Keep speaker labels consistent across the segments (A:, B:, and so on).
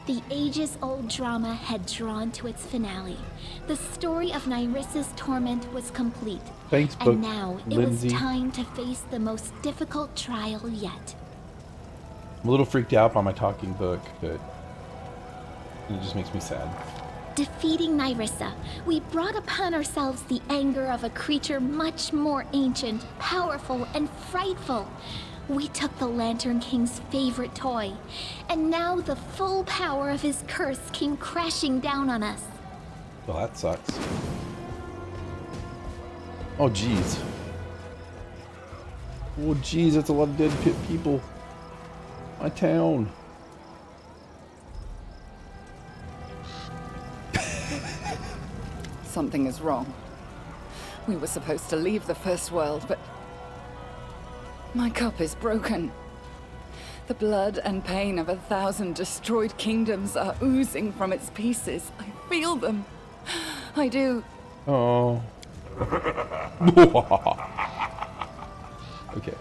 A: The ages-old drama had drawn to its finale. The story of Nyrissa's torment was complete.
B: Thanks, book,
A: and now
B: Lindsay.
A: it was time to face the most difficult trial yet.
B: I'm a little freaked out by my talking book, but it just makes me sad.
A: Defeating Nyrissa, we brought upon ourselves the anger of a creature much more ancient, powerful, and frightful. We took the Lantern King's favorite toy, and now the full power of his curse came crashing down on us.
B: Well, that sucks. Oh, jeez. Oh, jeez, that's a lot of dead people. My town.
C: Something is wrong. We were supposed to leave the First World, but my cup is broken. The blood and pain of 1,000 destroyed kingdoms are oozing from its pieces. I feel them. I do.
B: Oh. Okay.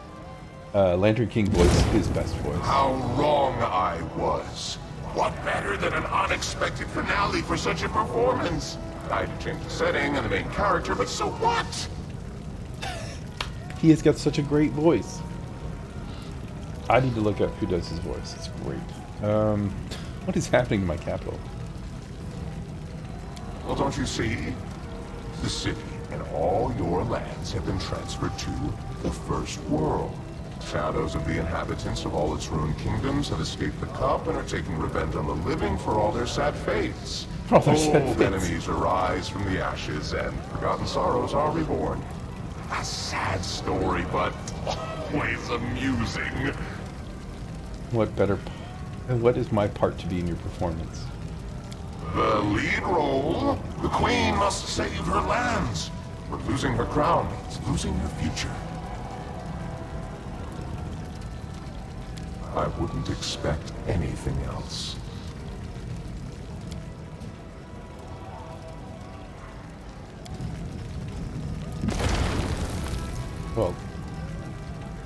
B: Lantern King voice, his best voice.
D: How wrong I was. What better than an unexpected finale for such a performance? I had to change the setting and the main character, but so what?
B: He has got such a great voice. I need to look up who does his voice. It's great. What is happening in my capital?
D: Well, don't you see? The city and all your lands have been transferred to the First World. Shadows of the inhabitants of all its ruined kingdoms have escaped the cup and are taking revenge on the living for all their sad fates. Old enemies arise from the ashes, and forgotten sorrows are reborn. A sad story, but always amusing.
B: What is my part to be in your performance?
D: The lead role? The queen must save her lands. But losing her crown means losing her future. I wouldn't expect anything else.
B: Well,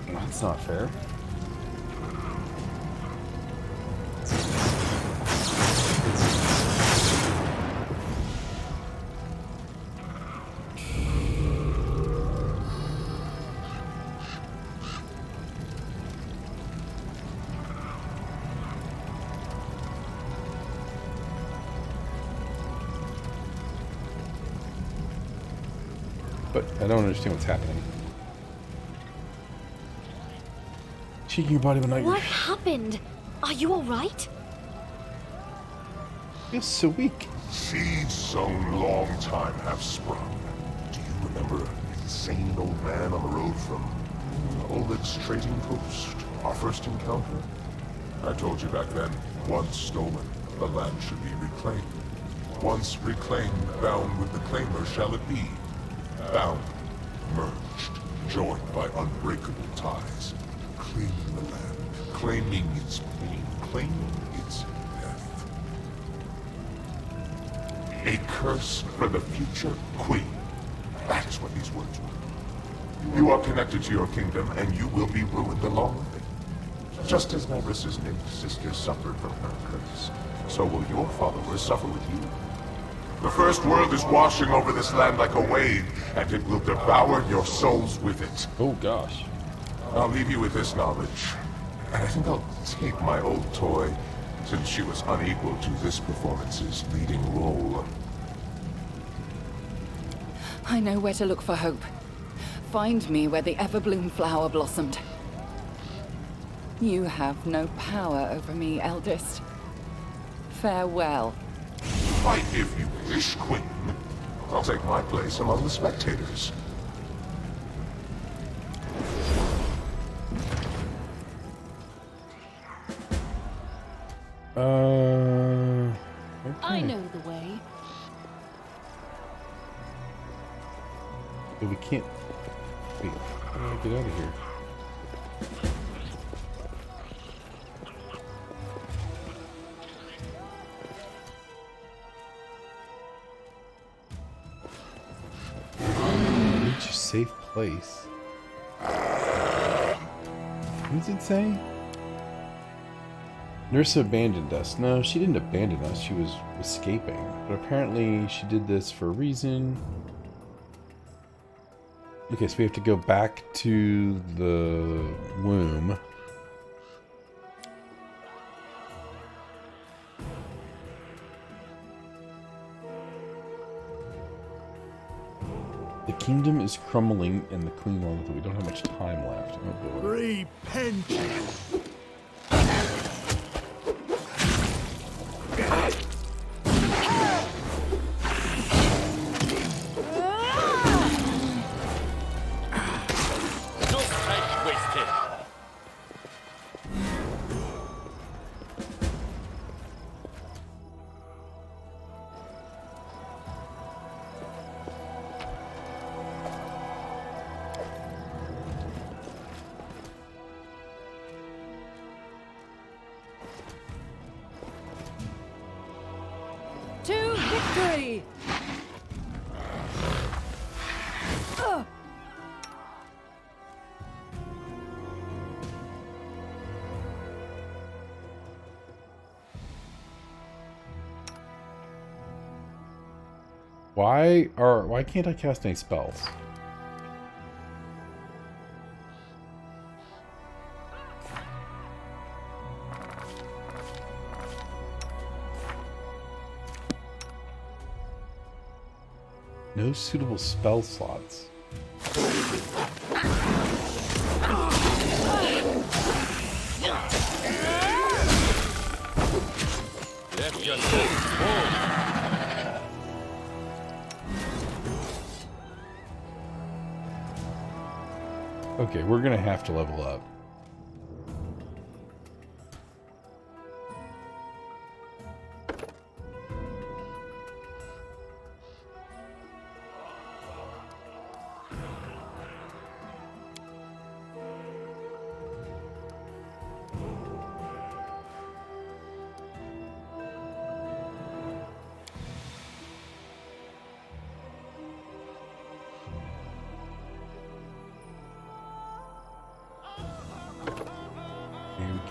B: that's not fair. But I don't understand what's happening. Shaking your body when I...
A: What happened? Are you alright?
B: You're so weak.
D: Seeds sown long time have sprung. Do you remember the insane old man on the road from Oleg's trading post? Our first encounter? I told you back then, once stolen, the land should be reclaimed. Once reclaimed, bound with the claimer shall it be. Bound, merged, joined by unbreakable ties. Claiming the land, claiming its pain, claiming its death. A curse for the future queen. That is what these words mean. You are connected to your kingdom, and you will be ruined along with it. Just as Nyrissa's nymph sister suffered from her curse, so will your followers suffer with you. The First World is washing over this land like a wave, and it will devour your souls with it.
B: Oh gosh.
D: I'll leave you with this knowledge. And I think I'll take my old toy, since she was unequal to this performance's leading role.
C: I know where to look for hope. Find me where the Everbloom flower blossomed. You have no power over me, eldest. Farewell.
D: Fight if you wish, Queen. I'll take my place among the spectators.
B: Okay.
A: I know the way.
B: But we can't... Wait, how do I get out of here? Reach a safe place. What does it say? Nurse abandoned us. No, she didn't abandon us. She was escaping. But apparently she did this for a reason. Okay, so we have to go back to the womb. The kingdom is crumbling and the queen wants it. We don't have much time left. Oh boy.
E: Repent!
C: To victory!
B: Why can't I cast any spells? No suitable spell slots. Okay, we're gonna have to level up.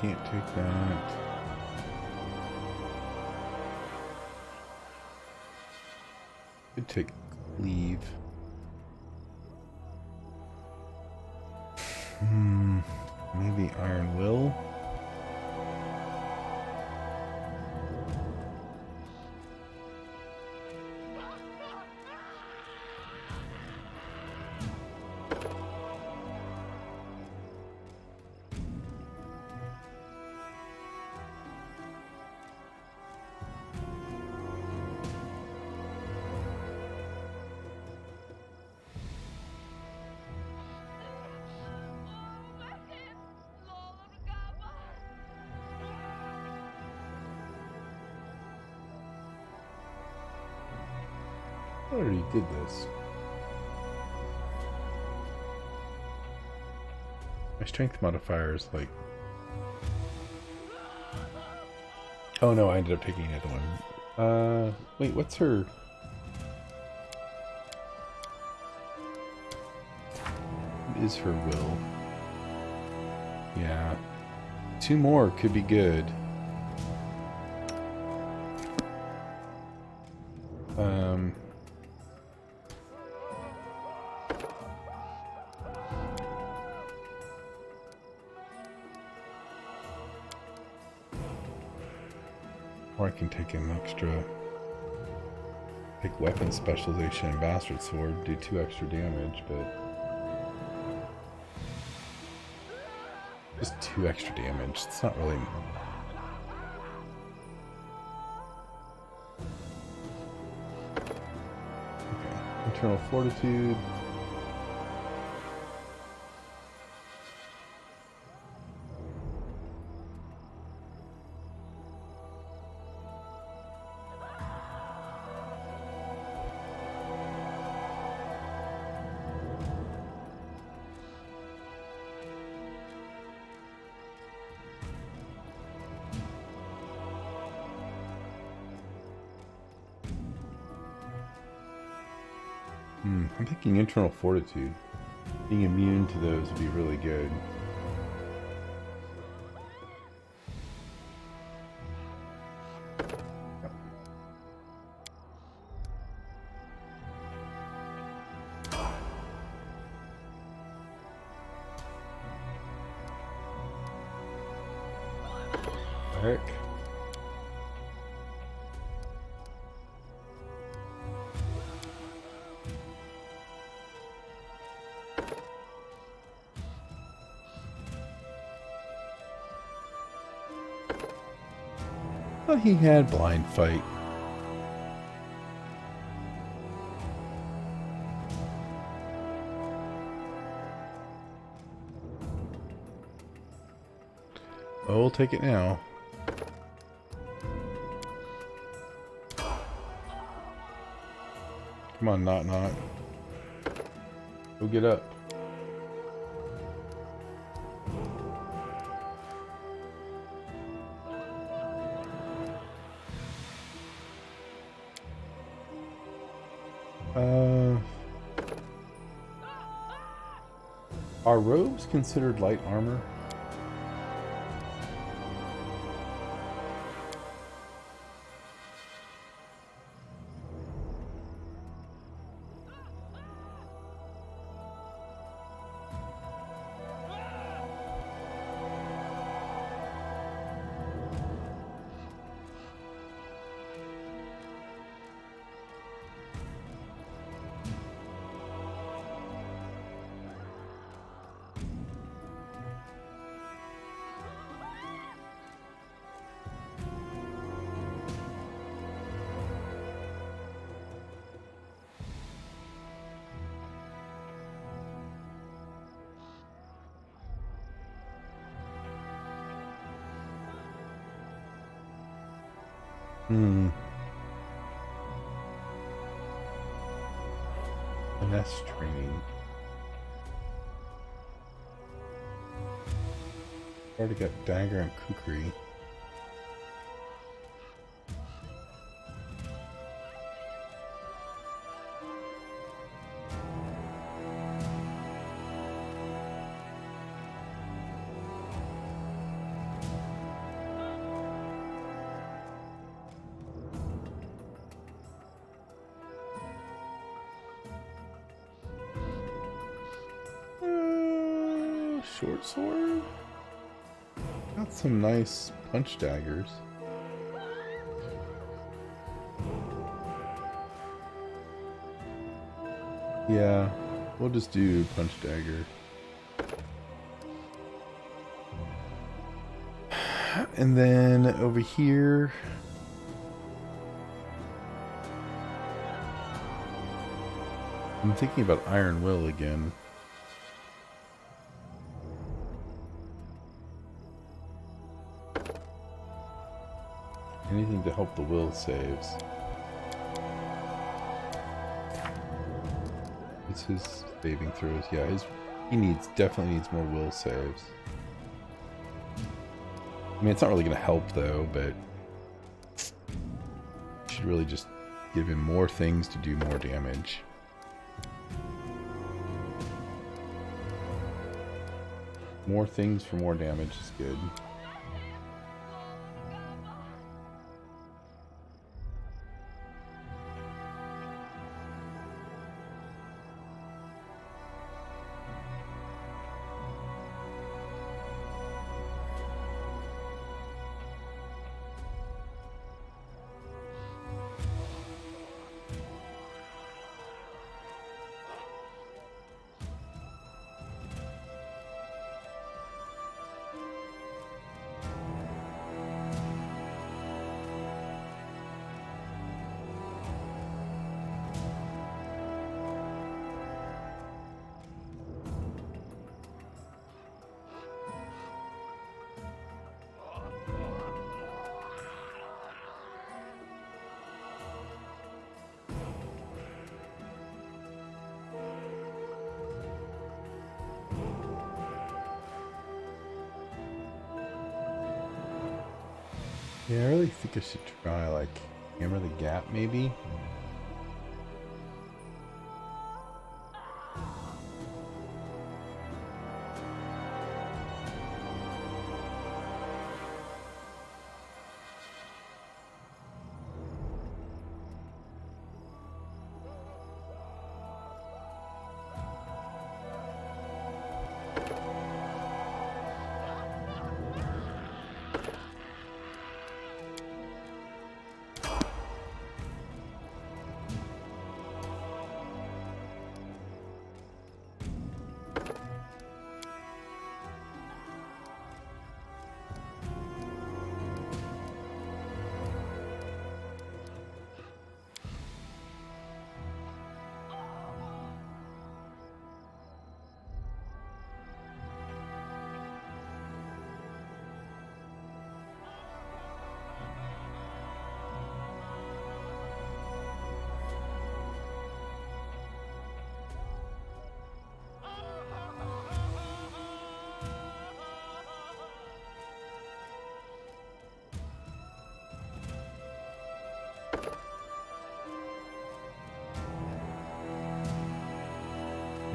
B: Can't take that. Could take leave. Maybe Iron Will. I already did this. My strength modifier is like... Oh no, I ended up taking the other one. Wait, what's her... What is her will? Yeah. 2 more could be good. Or I can take an extra... Take weapon specialization and bastard sword, do 2 extra damage, but... Just 2 extra damage, it's not really... Okay, internal fortitude... I'm thinking internal fortitude. Being immune to those would be really good. Heck. Well, he had blind fight. Oh, we'll take it now. Come on, Knock Knock. Go get up. Are robes considered light armor? Finesse training. Already got dagger and kukri. Short sword? Got some nice punch daggers. Yeah, we'll just do punch dagger. And then over here, I'm thinking about Iron Will again. Anything to help the will saves. It's his saving throws. Yeah, he definitely needs more will saves. I mean, it's not really going to help though, but should really just give him more things to do more damage. More things for more damage is good. Yeah, I really think I should try, like, hammer the gap, maybe?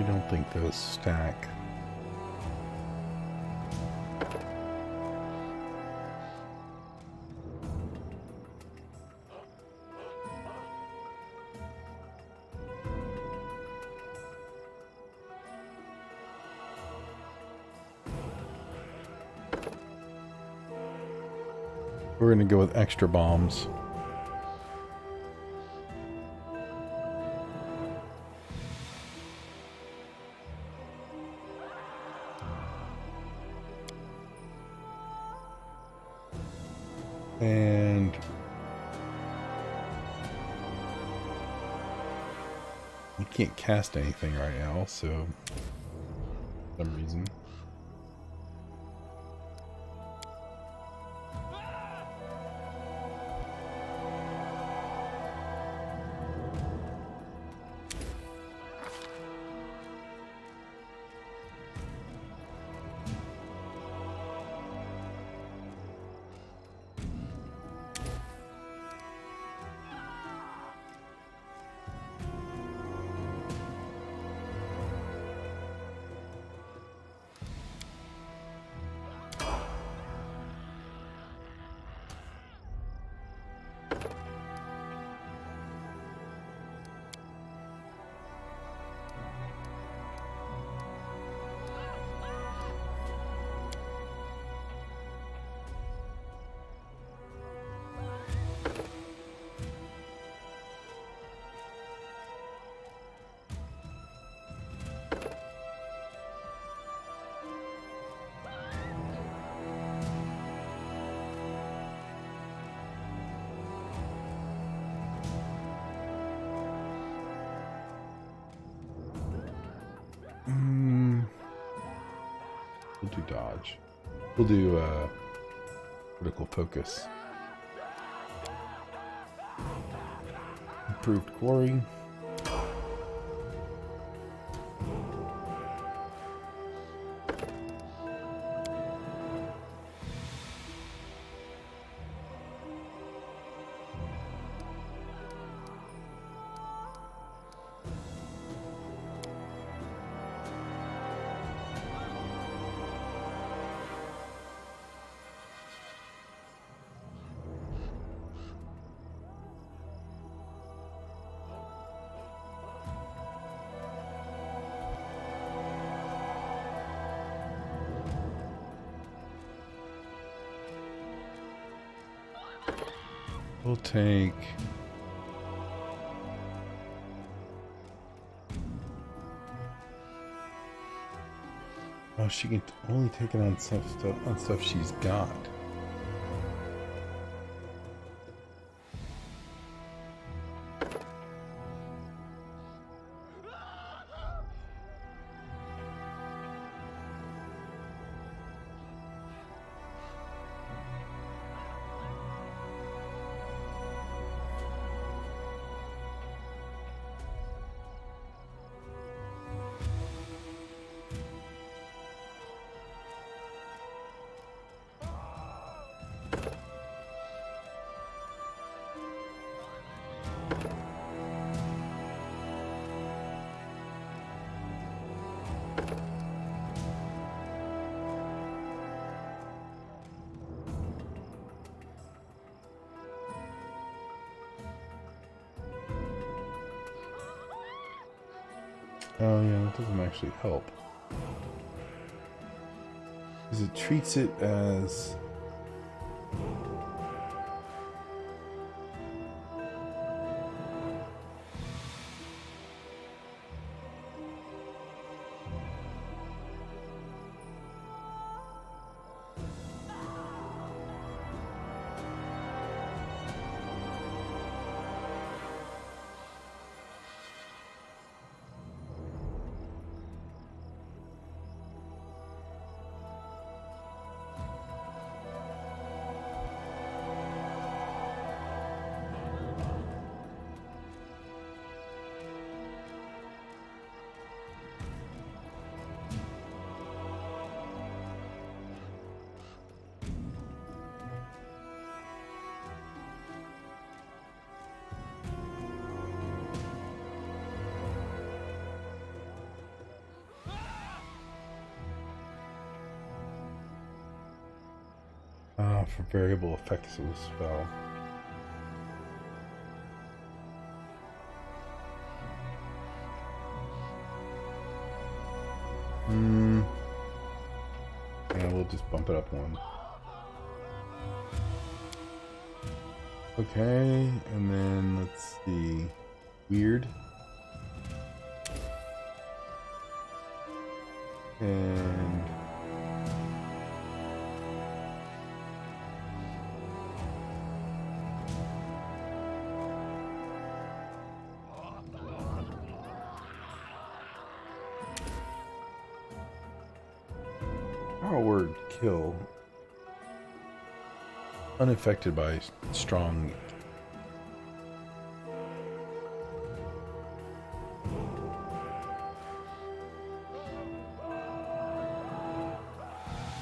B: I don't think those stack. We're going to go with extra bombs. And we can't cast anything right now, so for some reason. We'll do dodge. We'll do critical focus. Improved quarry. We'll take... Oh, she can only take it on stuff she's got. Oh yeah, that doesn't actually help. Because it treats it as... For variable effects of the spell. Yeah, we'll just bump it up one. Okay, and then let's see. Weird. And our word kill. Unaffected by strong.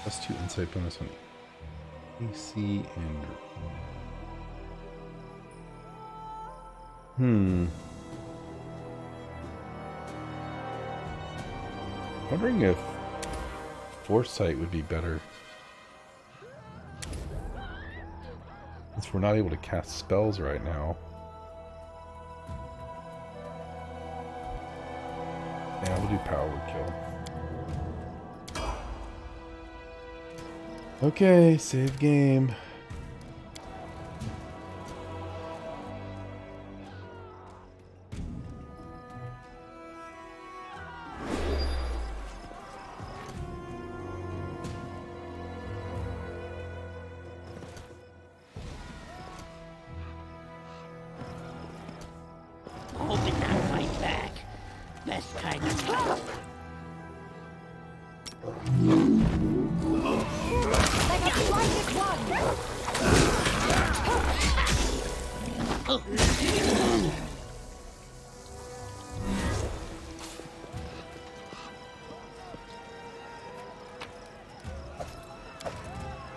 B: +2 insight bonus on AC and. Wondering if foresight would be better. Since we're not able to cast spells right now. Yeah, we'll do power kill. Okay, save game.
F: Hoping not fight back. Best kind of stuff.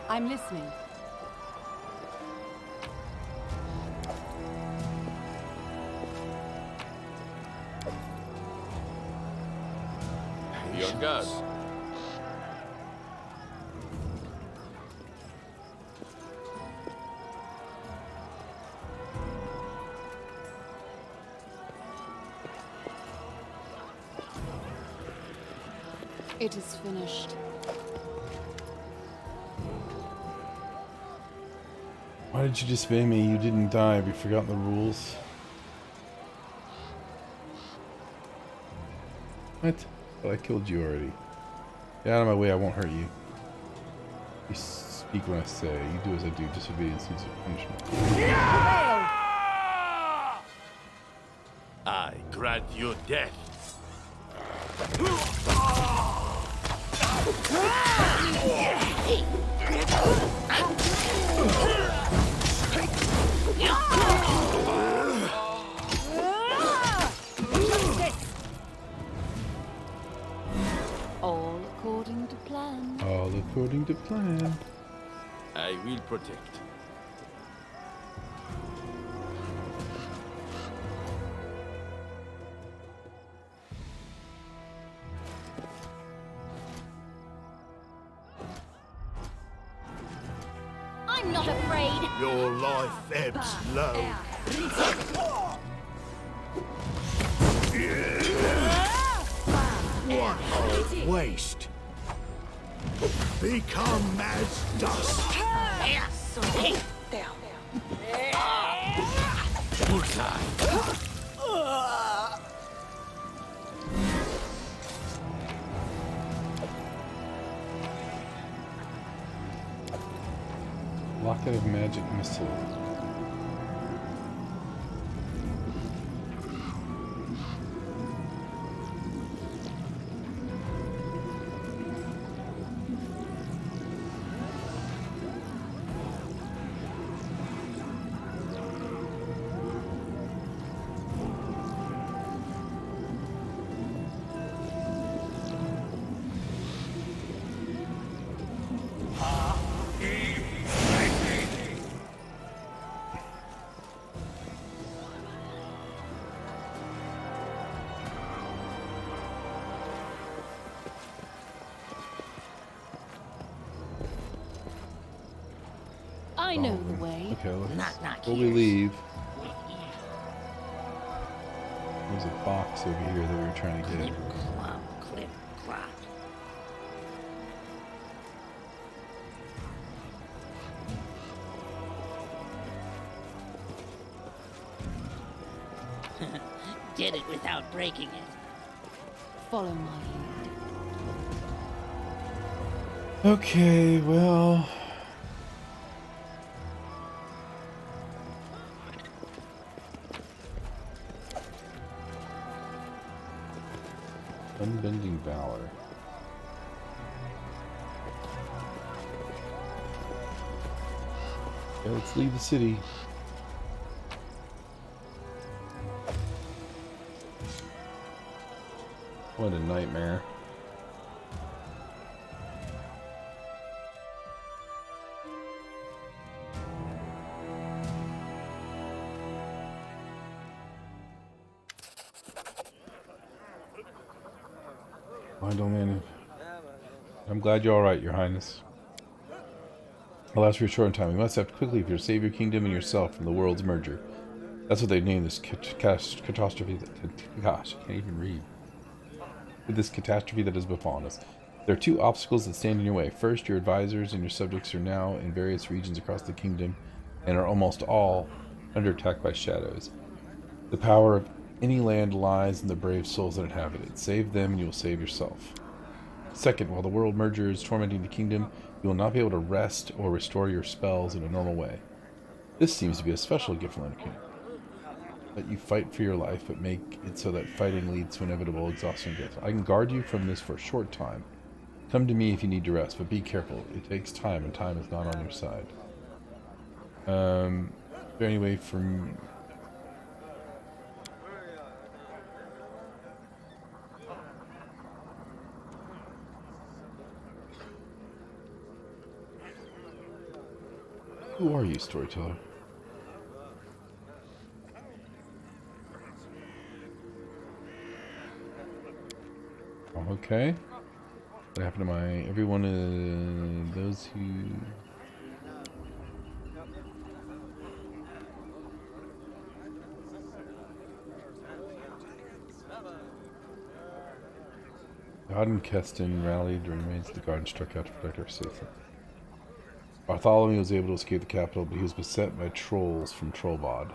C: I'm listening.
D: Young guys.
C: It is finished.
B: Why did you disobey me? You didn't die. Have you forgotten the rules? What? But I killed you already. Get out of my way, I won't hurt you. You speak when I say. You do as I do. Disobedience leads to punishment.
E: I grant you death.
C: All according to plan.
B: All according to plan.
E: I will protect.
A: I'm not afraid.
E: Your life ebbs low. What a waste. Become as dust. Bullseye.
B: Locket of magic missile.
G: I know the way.
B: Okay, let's,
F: Not
B: before we
F: here.
B: leave, there's a box over here that we were trying to get.
F: Clip, clop, clip, clop. Did it without breaking it.
G: Follow my lead.
B: Okay, well... Unbending Valor. Okay, let's leave the city. What a nightmare. I don't mean. I'm glad you're all right, Your Highness. Alas, for a short time, we must act quickly to save your kingdom and yourself from the world's merger. That's what they named this catastrophe. Gosh, I can't even read. This catastrophe that has befallen us. There are two obstacles that stand in your way. First, your advisors and your subjects are now in various regions across the kingdom and are almost all under attack by shadows. The power of any land lies in the brave souls that inhabit it. Save them and you will save yourself. Second, while the world merger is tormenting the kingdom, you will not be able to rest or restore your spells in a normal way. This seems to be a special gift from the king. Let you fight for your life, but make it so that fighting leads to inevitable exhaustion and death. I can guard you from this for a short time. Come to me if you need to rest, but be careful. It takes time, and time is not on your side. Is there any way from... Who are you, storyteller? Okay. What happened to my... every one of those who... God and Keston rallied the remains of the guard and struck out to protect our safety. Bartholomew was able to escape the capital, but he was beset by trolls from Trollbold.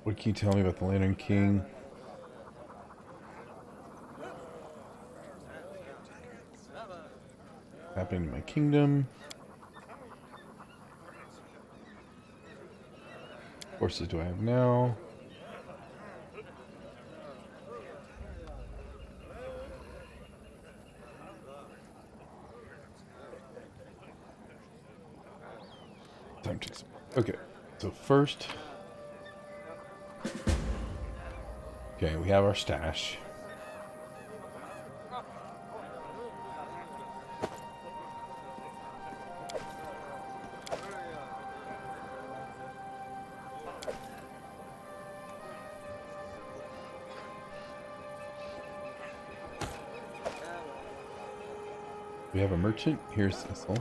B: What can you tell me about the Lantern King? Happening in my kingdom. What forces do I have now? Time to... okay, so first... okay, we have our stash. We have a merchant. Here's Cecil.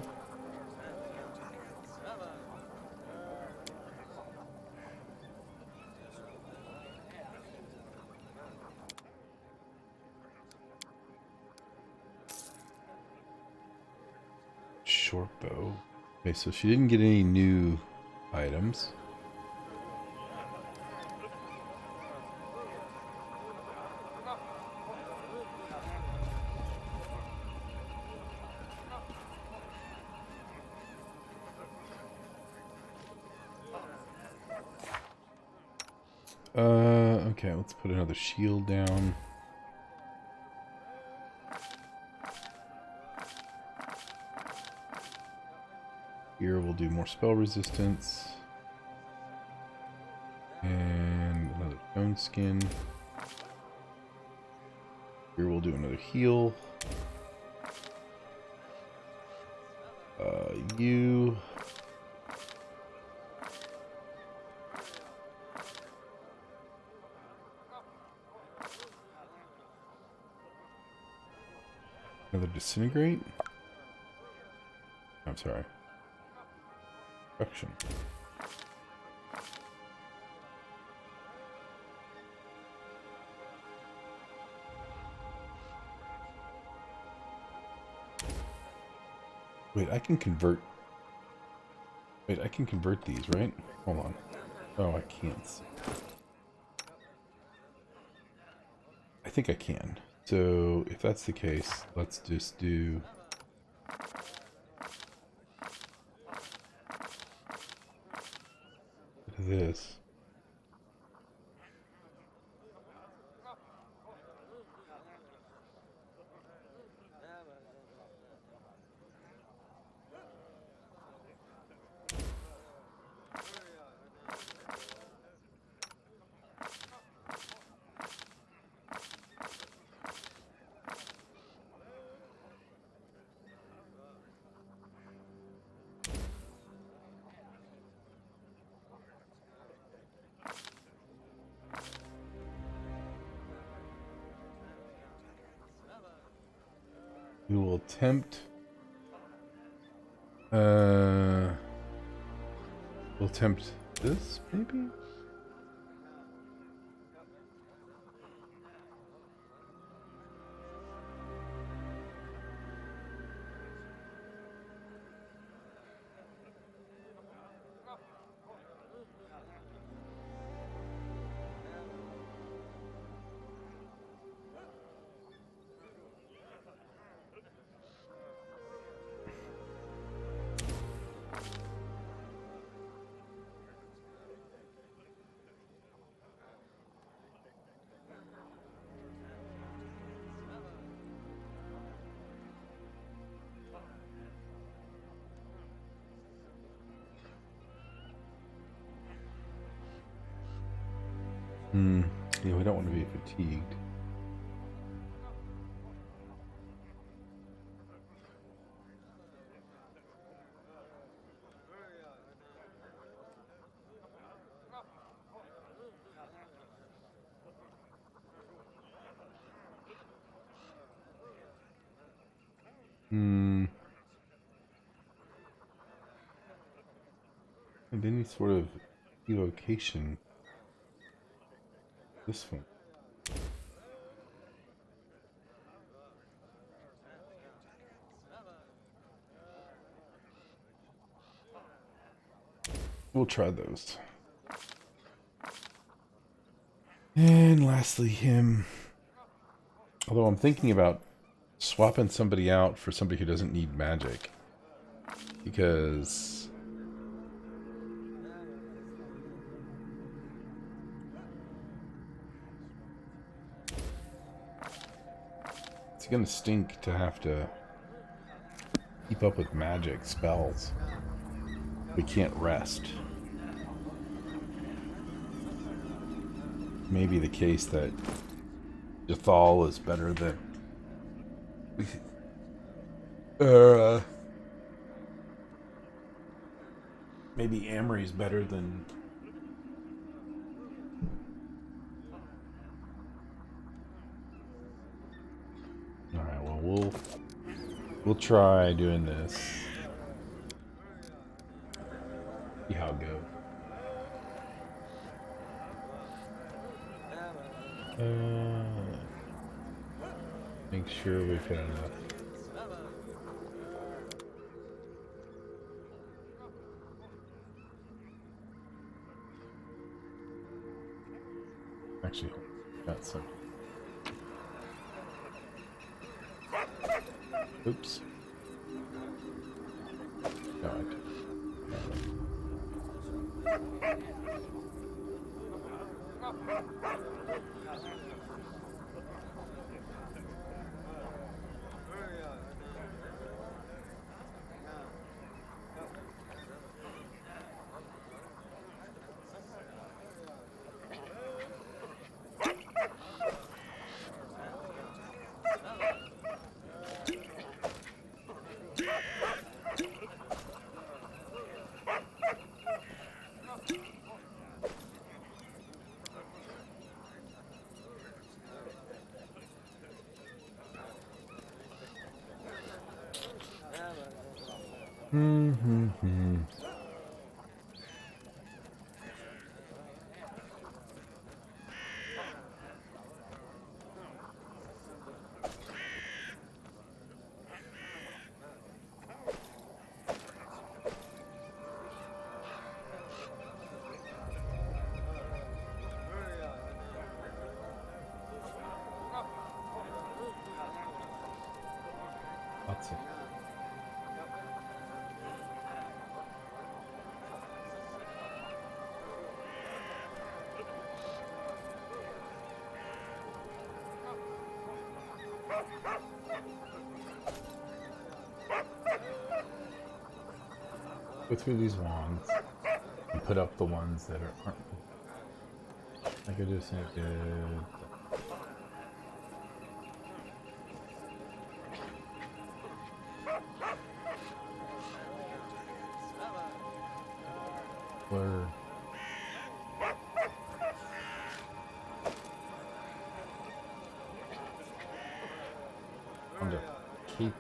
B: Short bow. Okay, so she didn't get any new items. Okay, let's put another shield down. Here we'll do more spell resistance. And another stone skin. Here we'll do another heal. You. Another disintegrate? I'm sorry. Destruction. Wait, I can convert. Wait, I can convert these, right? Hold on. Oh, I can't. I think I can. So, if that's the case, let's just do... this. We will attempt. We'll attempt this, maybe? Yeah, we don't want to be fatigued. And any sort of evocation. This one. We'll try those. And lastly, him. Although I'm thinking about swapping somebody out for somebody who doesn't need magic. Because... it's gonna stink to have to keep up with magic spells. We can't rest. Maybe the case that Jathal is better than... maybe Amory's better than... Alright, well, we'll try doing this. See how it goes. Make sure we've got enough. Actually, got some. Oops. God. Mm-hmm. Lots of go through these wands and put up the ones that aren't. I could just make it. Blur. Found a cape.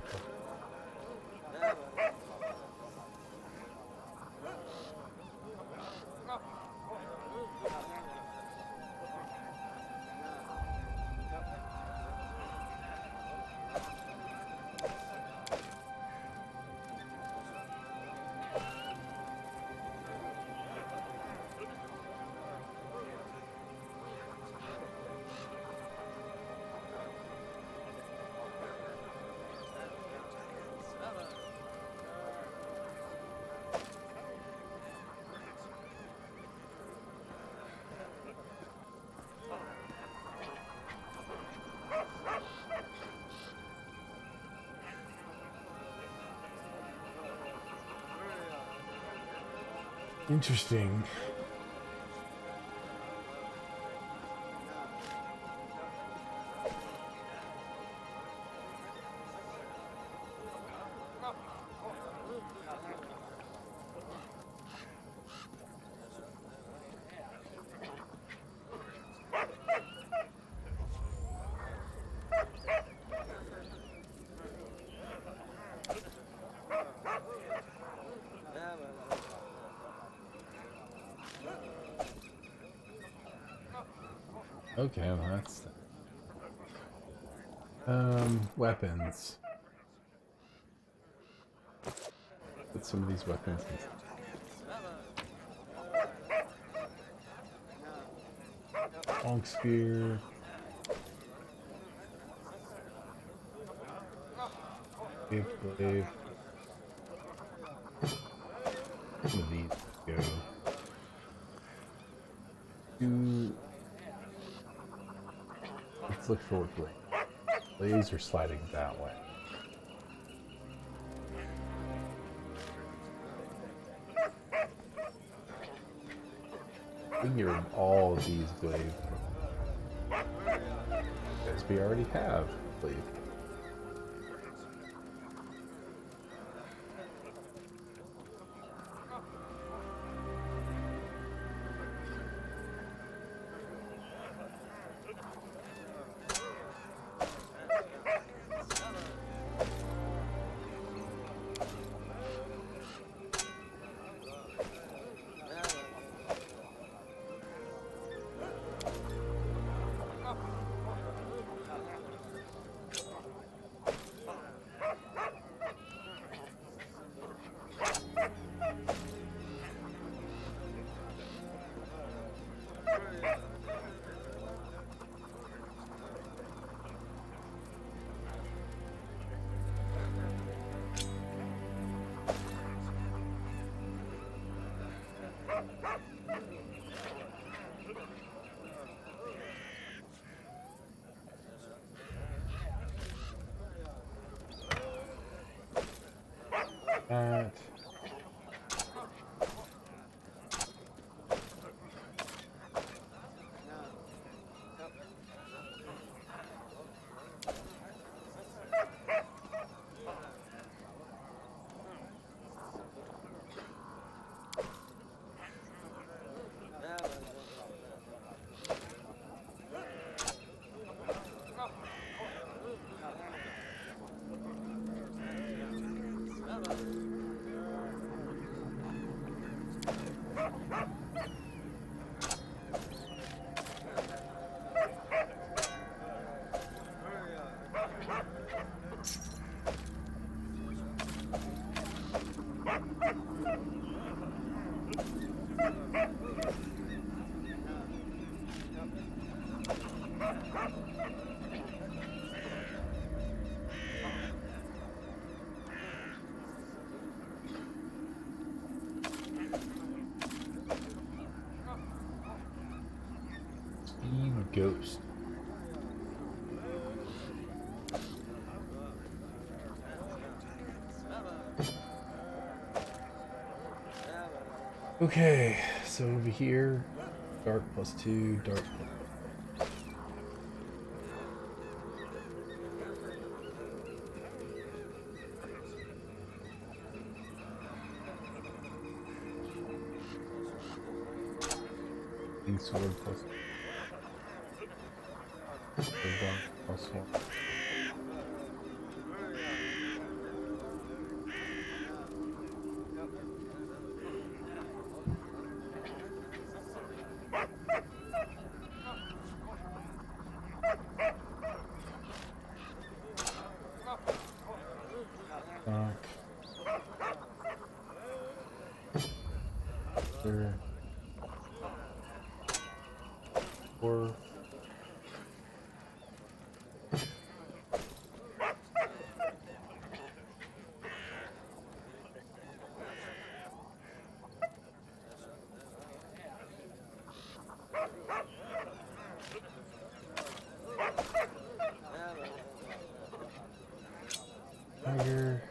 B: Interesting. Okay, well that's weapons. Put some of these weapons in. Long spear. Big blade. Some of these go. Let's look for blade. Blades are sliding that way. We can get rid of all of these blades. Because we already have blade. That. ghost. Okay, so over here, dark +2, dark sword +1. There. 4. Tiger.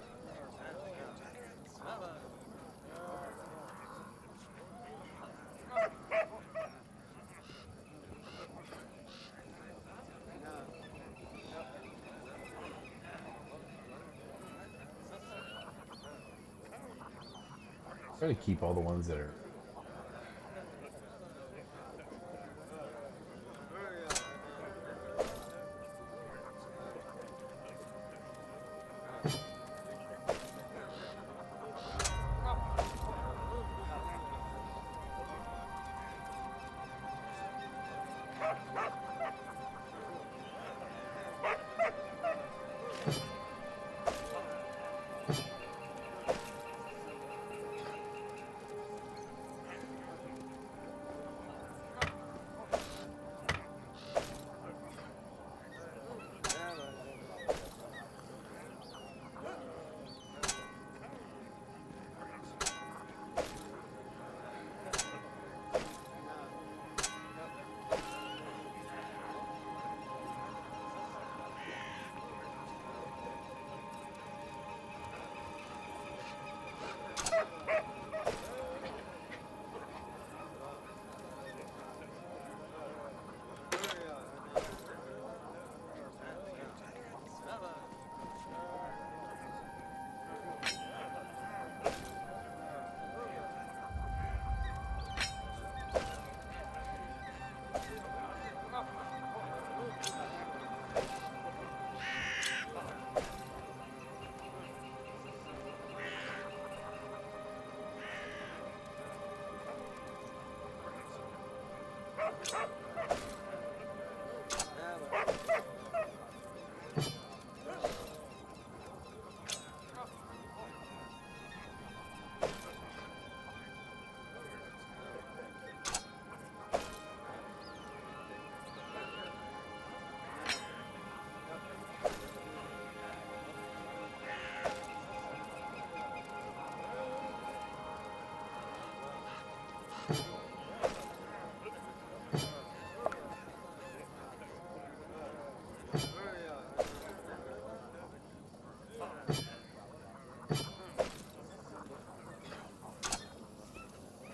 B: Try to keep all the ones that are.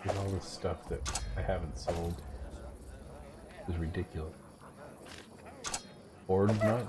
B: All this stuff that I haven't sold is ridiculous. Ord nut.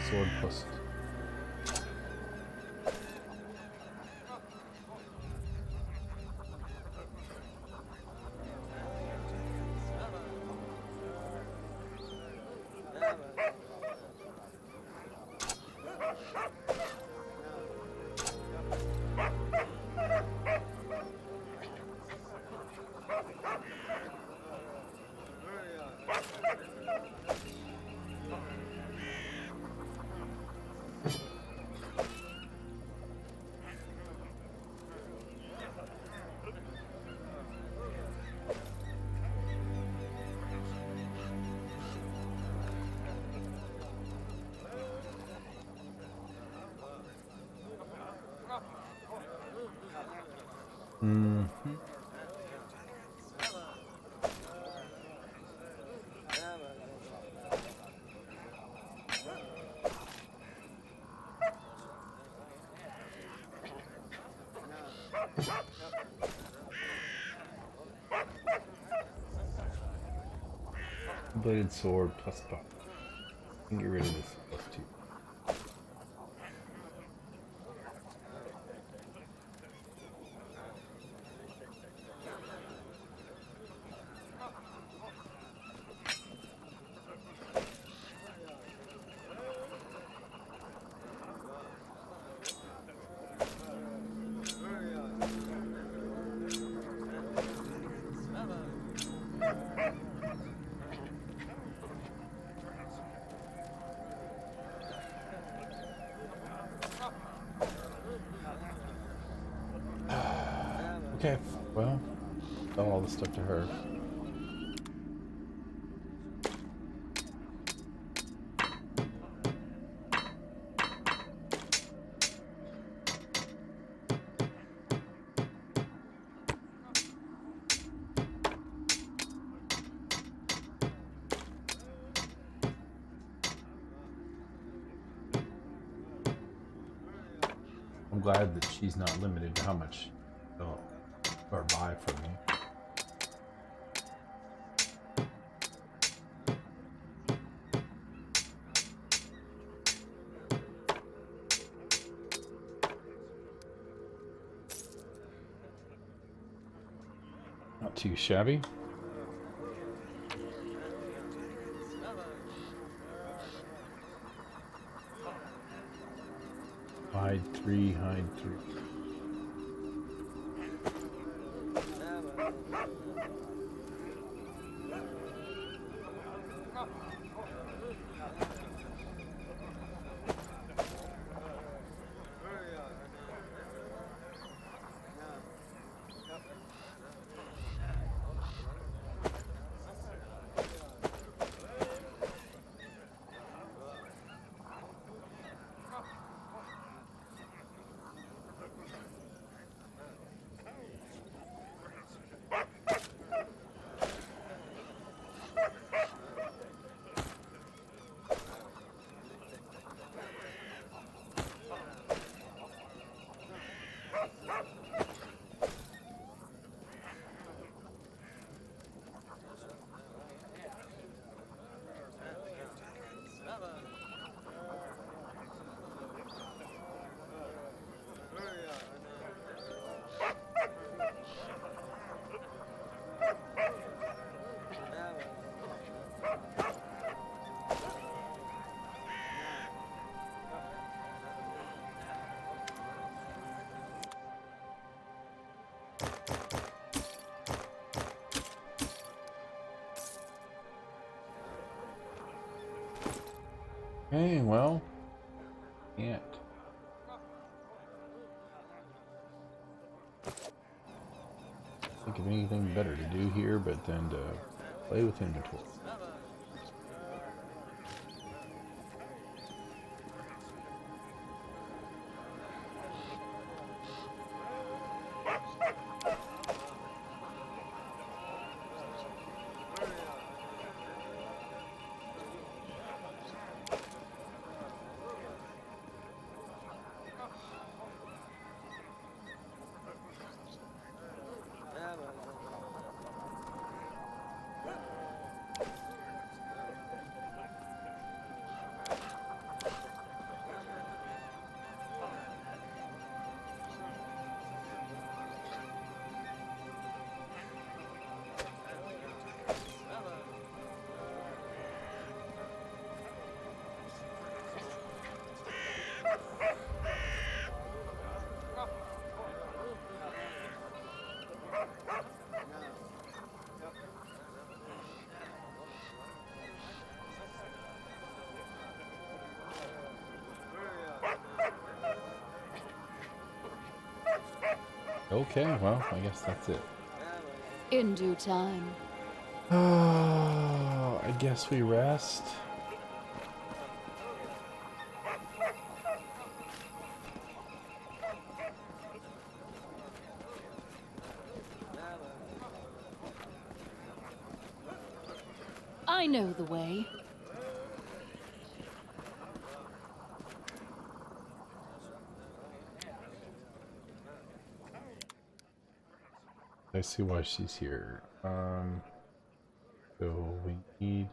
B: Sword plus. Hmm. Bladed sword plus 5. Can get rid of this plus 2. Okay, well, sell all this stuff to her. I'm glad that she's not limited to how much she'll or buy from me. Not too shabby. Hide 3, hide 3. Okay, well, can't. Think of anything better to do here but then to play with inventory. Okay, well, I guess that's it.
G: In due time.
B: I guess we rest.
G: know the way.
B: I see why she's here. So we need.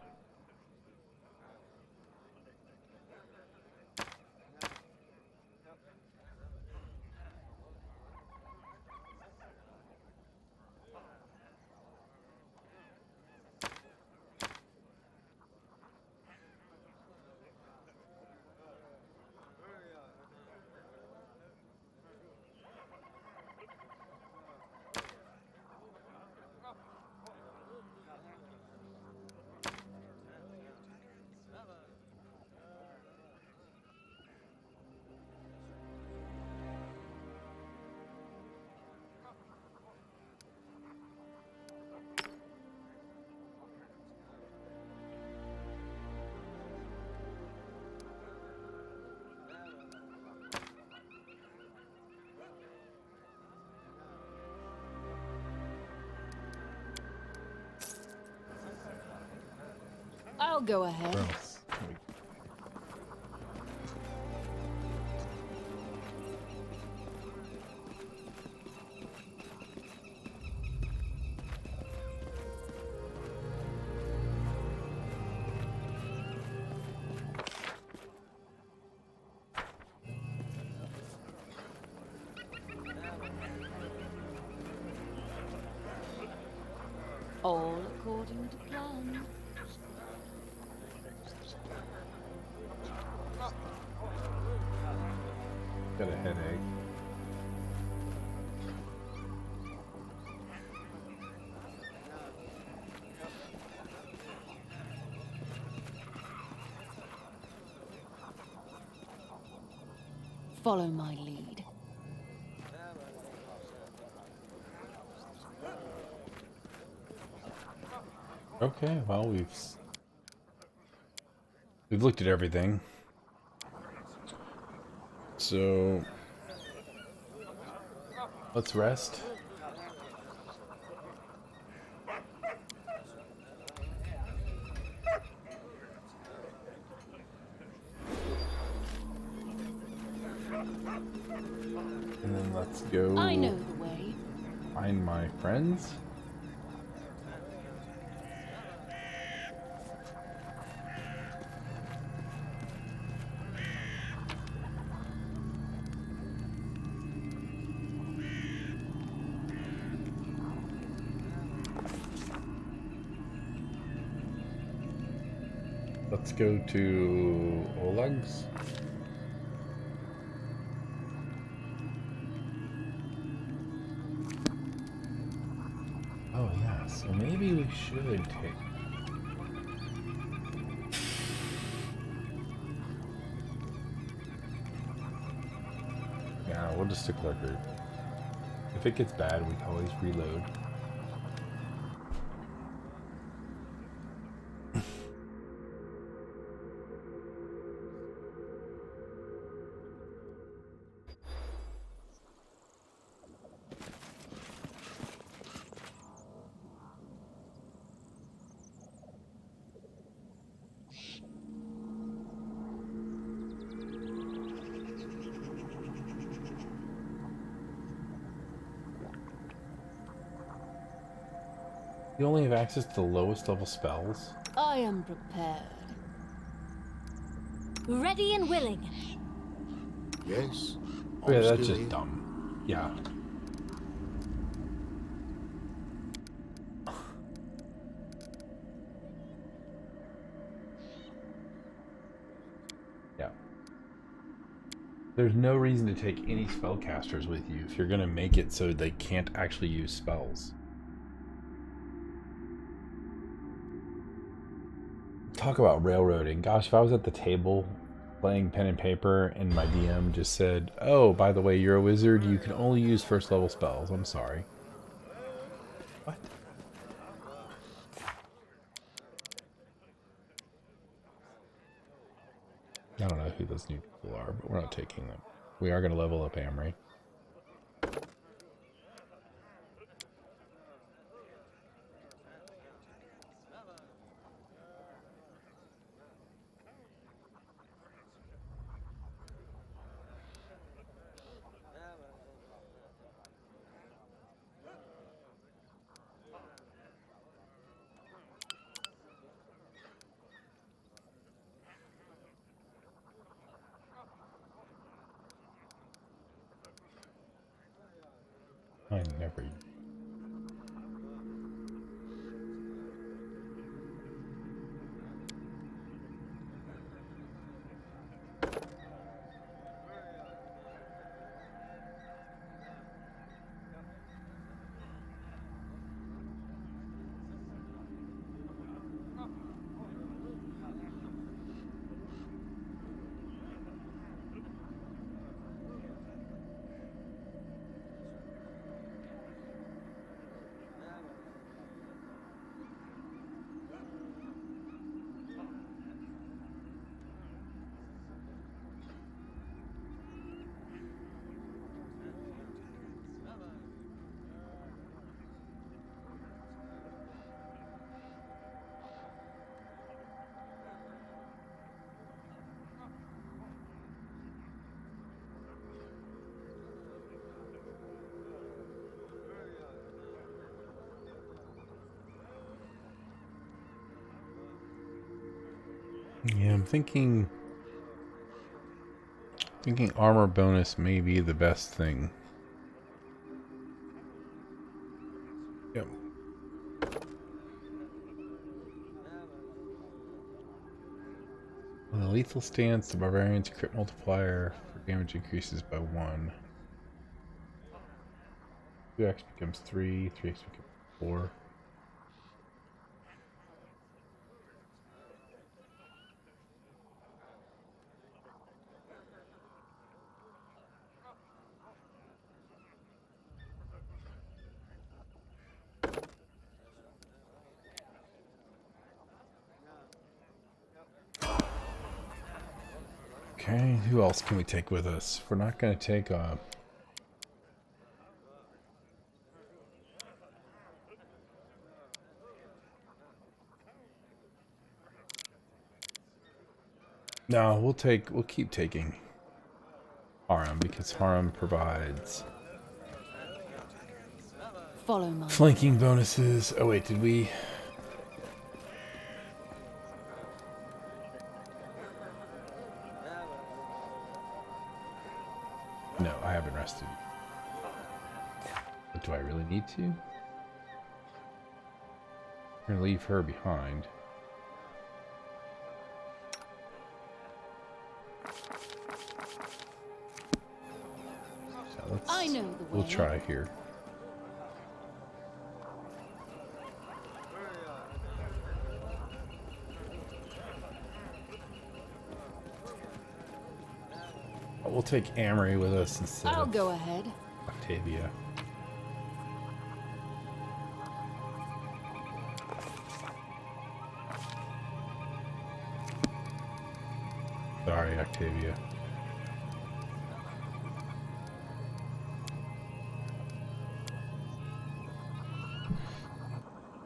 G: I'll go ahead.
B: Where else?
G: All according to plan.
B: Got a headache.
G: Follow my lead.
B: Okay, well we've looked at everything. So let's rest. And then let's go
G: I know the way.
B: find my friends. Let's go to Oleg's. Oh yeah, so maybe we should take. Yeah, we'll just stick with our group. If it gets bad, we can always reload. You only have access to the lowest level spells.
G: I am prepared.
A: Ready and willing.
E: Yes.
B: Oh, yeah,
E: I'm
B: that's
E: still
B: just
E: here.
B: dumb. Yeah. Yeah. There's no reason to take any spellcasters with you if you're going to make it so they can't actually use spells. Talk about railroading. Gosh, if I was at the table playing pen and paper and my DM just said, oh, by the way, you're a wizard, you can only use first level spells. I'm sorry. What? I don't know who those new people are, but we're not taking them. We are going to level up Amory. I never. Yeah, I'm thinking armor bonus may be the best thing. Yep. On a lethal stance, the barbarian's crit multiplier for damage increases by 1. 2x becomes 3, 3x becomes 4. Okay, who else can we take with us? We're not going to take no, we'll keep taking Harem because Harem provides
G: Follow my
B: flanking bonuses. Oh wait, did we? No, I haven't rested. But do I really need to? I'm gonna leave her behind. So
G: I know the way.
B: we'll try here. We'll take Amory with us instead
G: I'll
B: of
G: go ahead.
B: Octavia. Sorry, Octavia.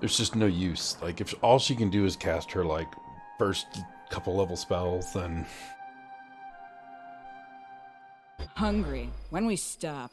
B: There's just no use. Like, if all she can do is cast her, like, first couple level spells, then...
C: Hungry. When we stop.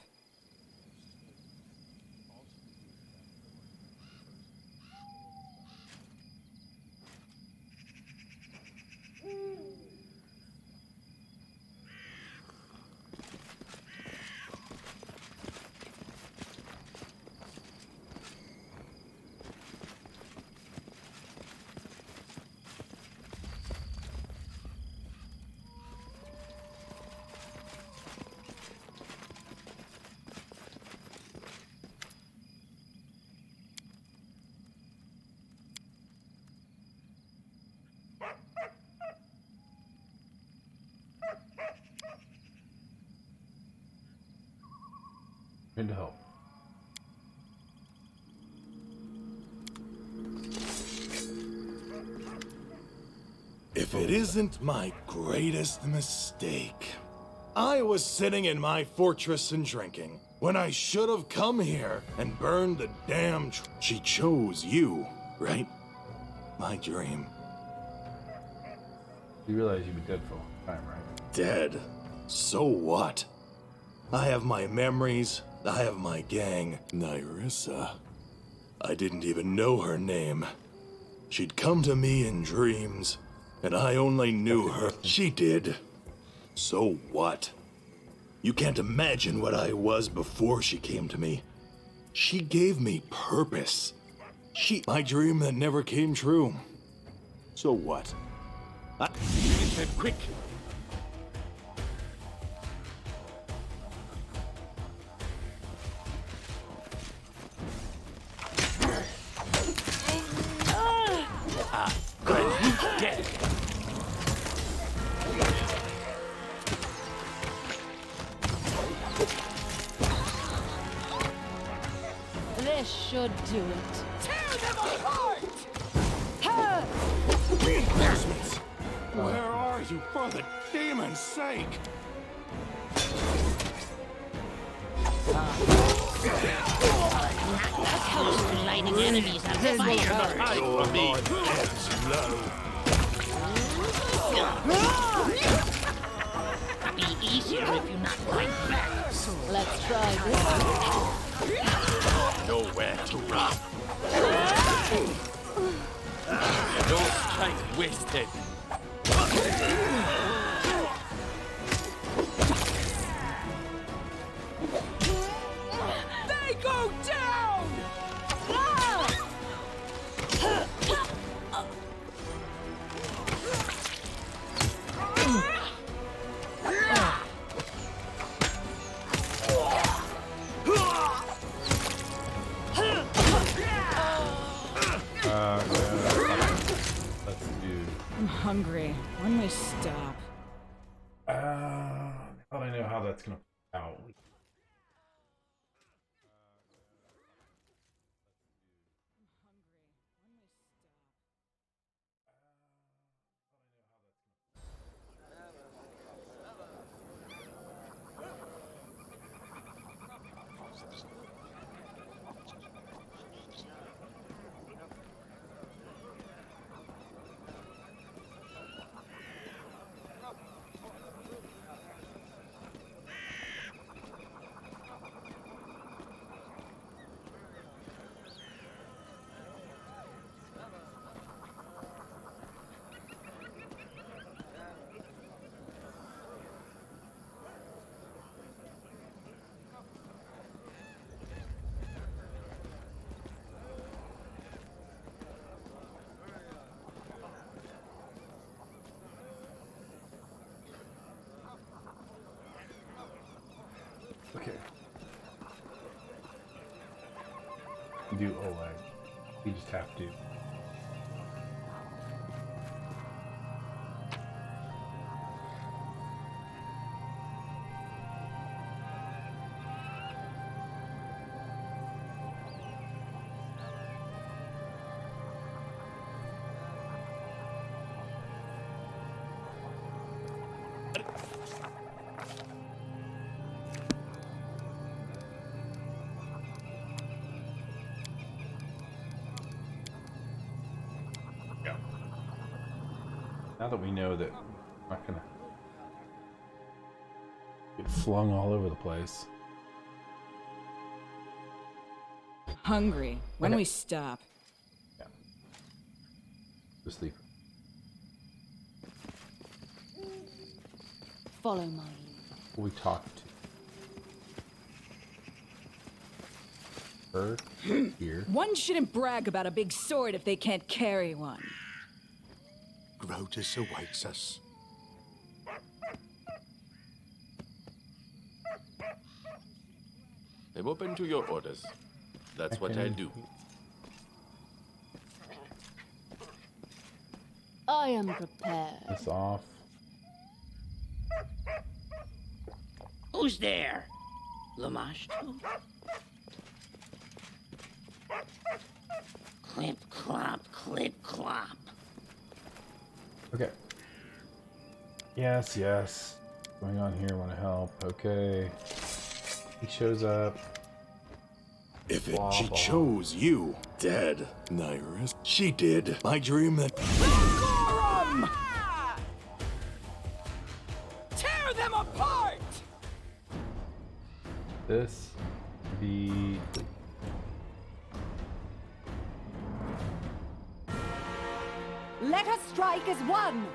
B: Good to help.
H: If it isn't my greatest mistake. I was sitting in my fortress and drinking, when I should have come here and burned the damn She chose you, right? My dream.
B: You realize you've been dead for a long time, right?
H: Dead? So what? I have my memories, I have my gang. Nyrissa. I didn't even know her name. She'd come to me in dreams, and I only knew her. She did. So what? You can't imagine what I was before she came to me. She gave me purpose. My dream that never came true. So what?
I: Finish it quick. Good. Dead.
G: This should do it.
I: Tear them apart!
H: Reinforcements! Where are you, for the demon's sake?
F: That's how lighting enemies on fire.
D: Your mind ebbs low.
F: Be easier if you not fight back.
G: Let's try this.
I: Nowhere to run. No strike wasted. They go down!
B: Let's do.
C: I'm hungry. When we stop.
B: I thought I know how that's gonna play out. Okay. Do Oleg. You just have to. Now that we know that we're not gonna get flung all over the place.
C: Hungry. When
B: Okay.
C: we stop.
B: Yeah. Just leave.
G: Follow my lead.
B: Who we talk to? Her here.
C: One shouldn't brag about a big sword if they can't carry one.
E: Grotus awaits us.
I: I'm open to your orders. That's what I do.
G: I am prepared.
B: This off.
F: Who's there? Lamashtu? Clip clop, clip clop.
B: Okay. Yes, yes. What's going on here? Want to help? Okay. He shows up.
H: If it,
B: Blah,
H: she
B: blah.
H: chose you, dead, Nyrus. She did. My dream that.
I: Tear them apart!
B: This be
C: Let us strike as one!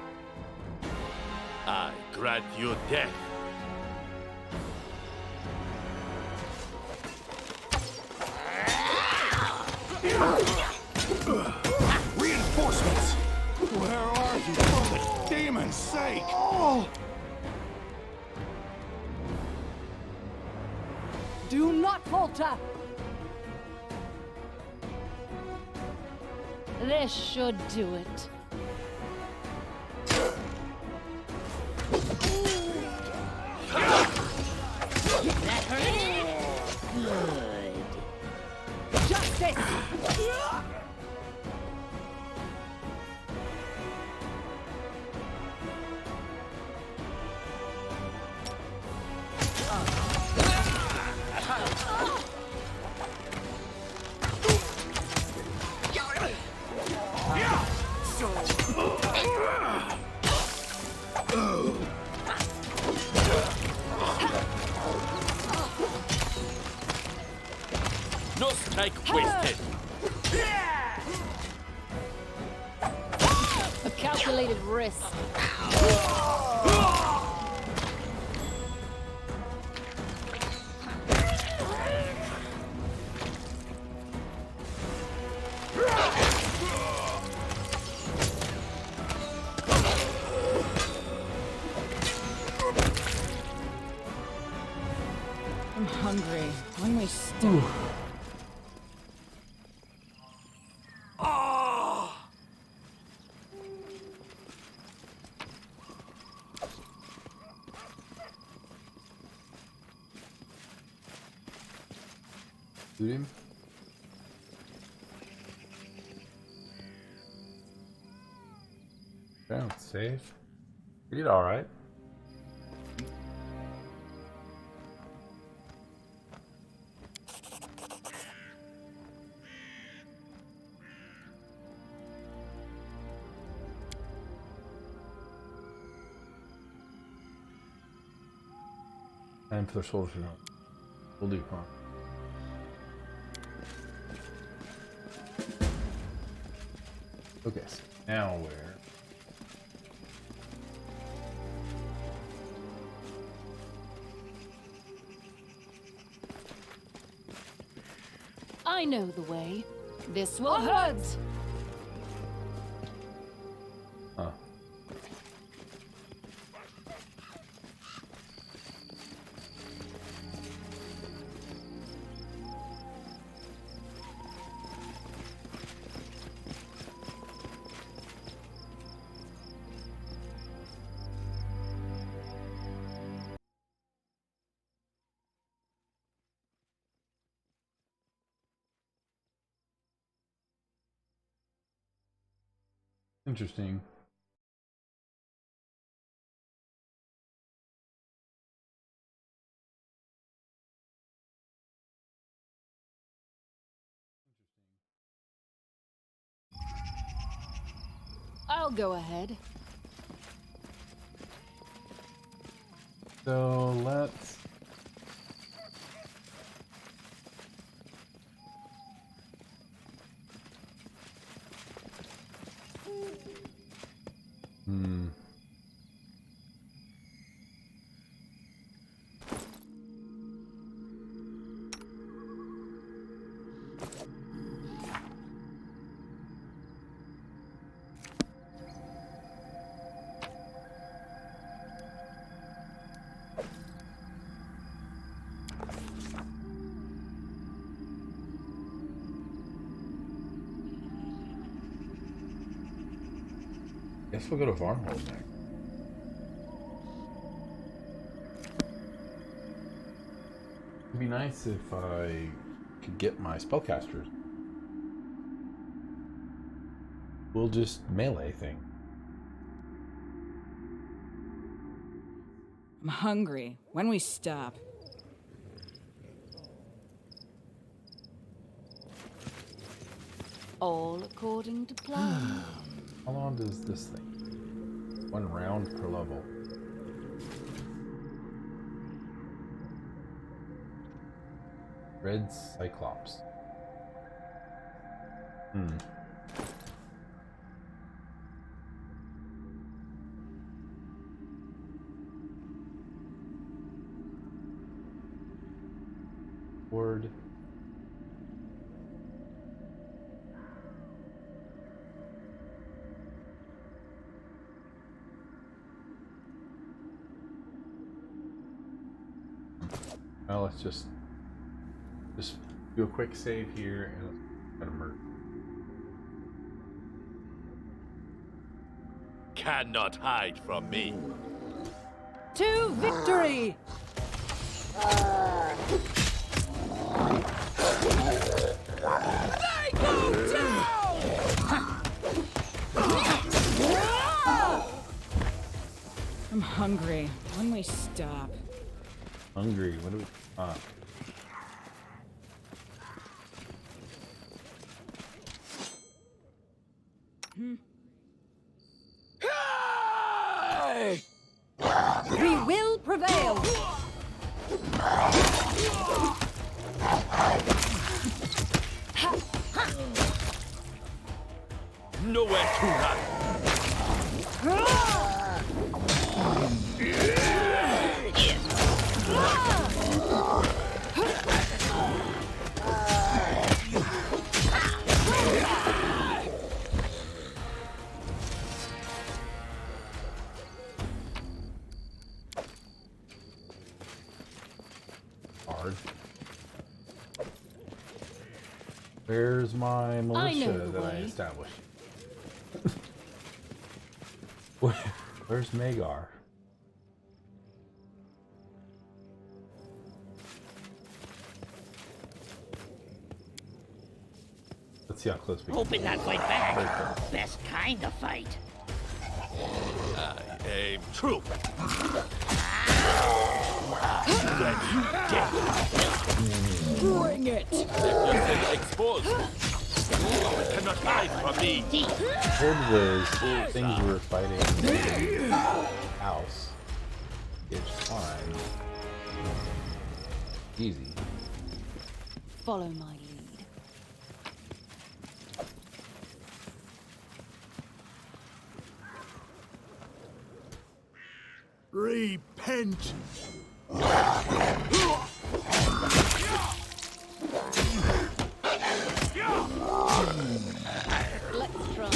I: I grant you death.
H: Reinforcements! Where are you, for the demon's sake? Oh!
G: Do not falter! This should do it.
F: That hurt? Good.
G: Justice!
I: No strike wasted.
G: A calculated risk.
C: I'm hungry. When we stop.
B: Shoot him. Sounds safe. You did alright. And for the soldier, we'll do fine. Okay, so now where?
G: I know the way. This will hurt!
B: Huh. Interesting.
G: I'll go ahead.
B: So let's guess we'll go to Varnhold next. It'd be nice if I could get my spellcasters. We'll just melee thing.
C: I'm hungry. When we stop.
G: All according to plan.
B: How long does this thing? 1 round per level. Red Cyclops. Word. Well, let's just do a quick save here and let's try to murder.
I: Cannot hide from me.
C: To victory! They go down! I'm hungry. When we stop.
B: Hungry. What do we?
I: Hey!
C: We will prevail!
I: Nowhere to run.
B: Hard. Where's my militia that I established? Where's Magar? Let's see how close we can.
F: Hoping not fight back. Best kind of fight.
I: I aim true.
C: Bring it!
I: Yourself exposed. You cannot hide from me.
B: Compared to those things we were fighting in the house, it's fine. Easy.
G: Follow my lead.
H: Repent!
G: Let's try.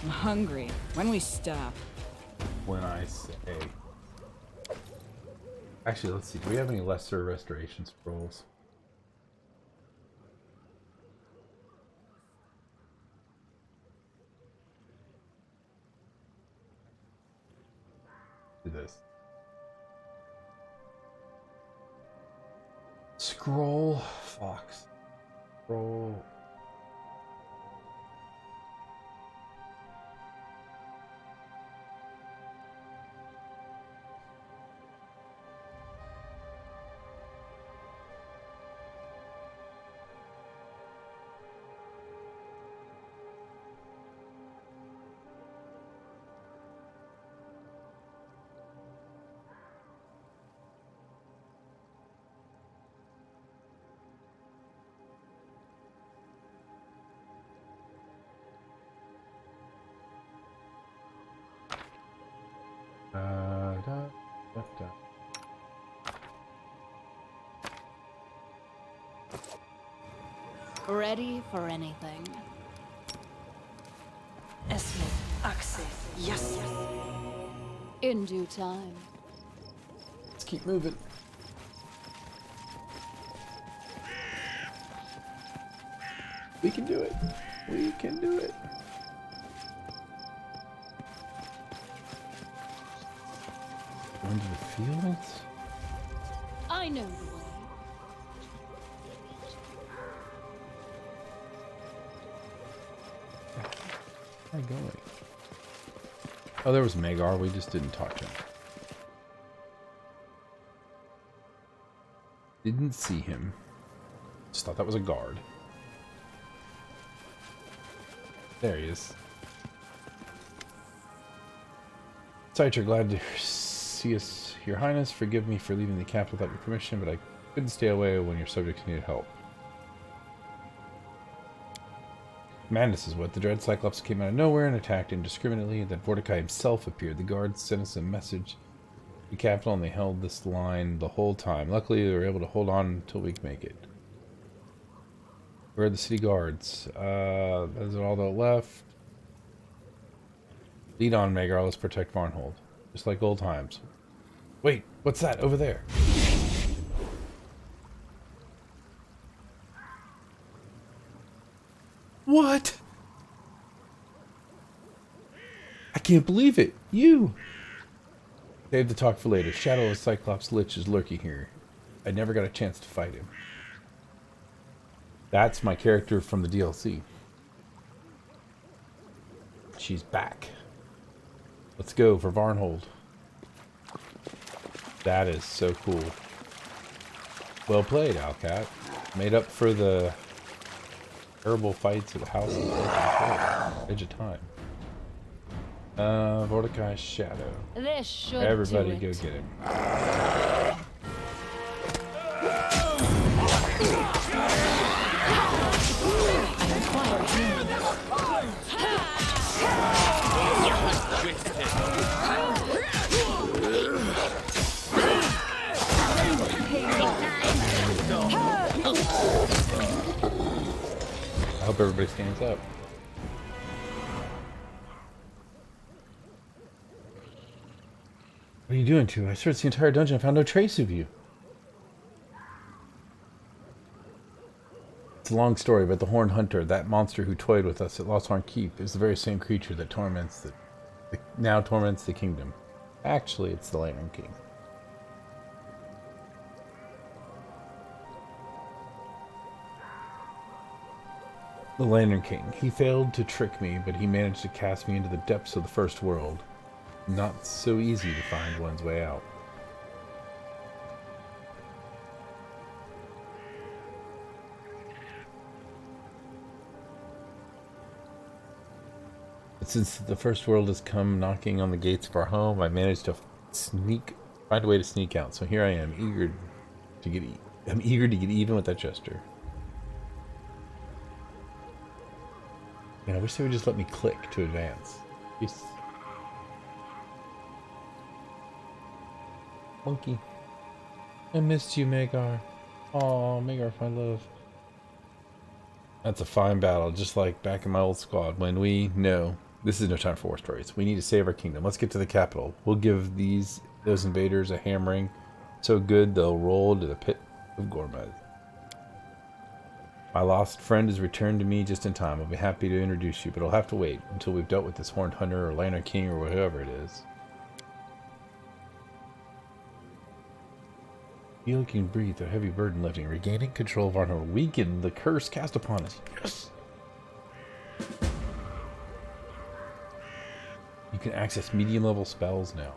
C: I'm hungry. When we stop.
B: When I say... Actually, let's see. Do we have any lesser restoration scrolls? Do this. Scroll. Fox. Scroll. Da, da, da.
G: Ready for anything.
C: Yes.
G: In due time.
B: Let's keep moving. We can do it. We can do it. Going to the fields?
G: I know the way.
B: Where am I going? Oh, there was Magar. We just didn't talk to him. Didn't see him. Just thought that was a guard. There he is. Sight, you're glad to see us, Your Highness. Forgive me for leaving the capital without your permission, but I couldn't stay away when your subjects needed help. Madness is what. The dread Cyclops came out of nowhere and attacked indiscriminately. Then Mordecai himself appeared. The guards sent us a message to the capital, and they held this line the whole time. Luckily, they were able to hold on until we could make it. Where are the city guards? Is it all that left? Lead on, Magar. Let's protect Varnhold. Just like old times. Wait, what's that over there? What? I can't believe it. You! Save the talk for later. Shadow of Cyclops Lich is lurking here. I never got a chance to fight him. That's my character from the DLC. She's back. Let's go for Varnhold. That is so cool. Well played, Alcat. Made up for the terrible fights at the House of Edge of Time. Mordecai's Shadow.
G: This should
B: Everybody
G: do
B: go
G: it.
B: get him. I hope everybody stands up. What are you doing, too? I searched the entire dungeon and found no trace of you. It's a long story, but the Horned Hunter, that monster who toyed with us at Losthorn Keep, is the very same creature that now torments the kingdom. Actually, it's the Lantern King. The Lantern King. He failed to trick me, but he managed to cast me into the depths of the First World. Not so easy to find one's way out. But since the First World has come knocking on the gates of our home, I managed to find a way to sneak out. So here I am, eager to get even with that jester. Man, I wish they would just let me click to advance. Peace. Monkey. I missed you, Magar. Aw, Magar, my love. That's a fine battle, just like back in my old squad when we know this is no time for war stories. We need to save our kingdom. Let's get to the capital. We'll give those invaders a hammering so good they'll roll to the pit of Gormaz. My lost friend has returned to me just in time. I'll be happy to introduce you, but I'll have to wait until we've dealt with this Horned Hunter or Lantern King or whatever it is. Feel you can breathe a heavy burden lifting. Regaining control of our Arnold. Weaken the curse cast upon us. Yes! You can access medium level spells now.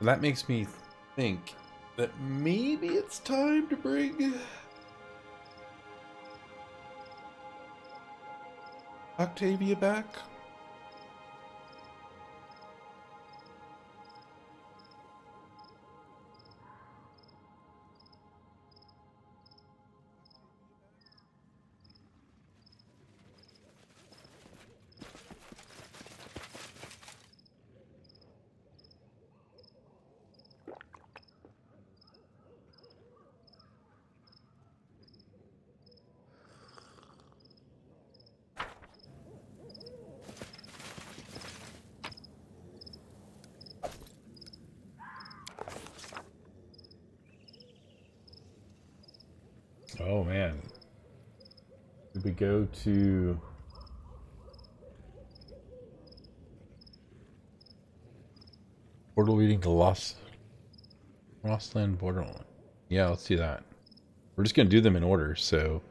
B: That makes me think that maybe it's time to bring Octavia back. Oh man. Did we go to portal leading to Lostland Borderland? Yeah, let's do that. We're just gonna do them in order, so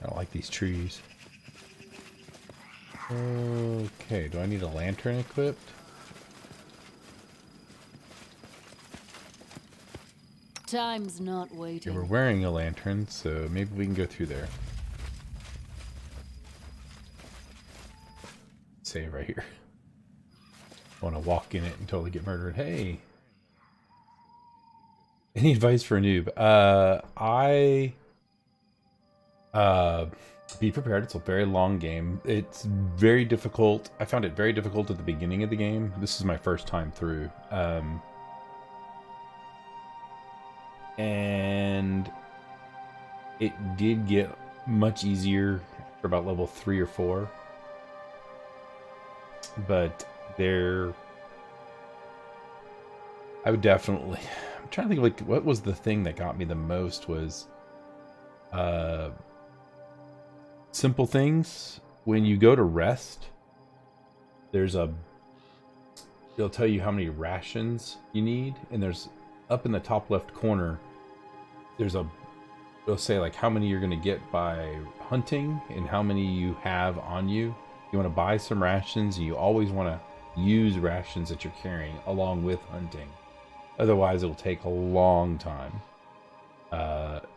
B: I don't like these trees. Okay, do I need a lantern equipped?
G: Time's not
B: Okay,
G: waiting.
B: we're wearing a lantern, so maybe we can go through there. Save right here. I want to walk in it and totally get murdered. Hey! Any advice for a noob? Be prepared. It's a very long game. It's very difficult. I found it very difficult at the beginning of the game. This is my first time through. And it did get much easier for about level 3 or 4. But I would definitely, I'm trying to think of like what was the thing that got me the most was simple things. When you go to rest, it'll tell you how many rations you need, and there's up in the top left corner, it'll say like how many you're going to get by hunting and how many you have on you. You want to buy some rations, and you always want to use rations that you're carrying along with hunting. Otherwise, it'll take a long time.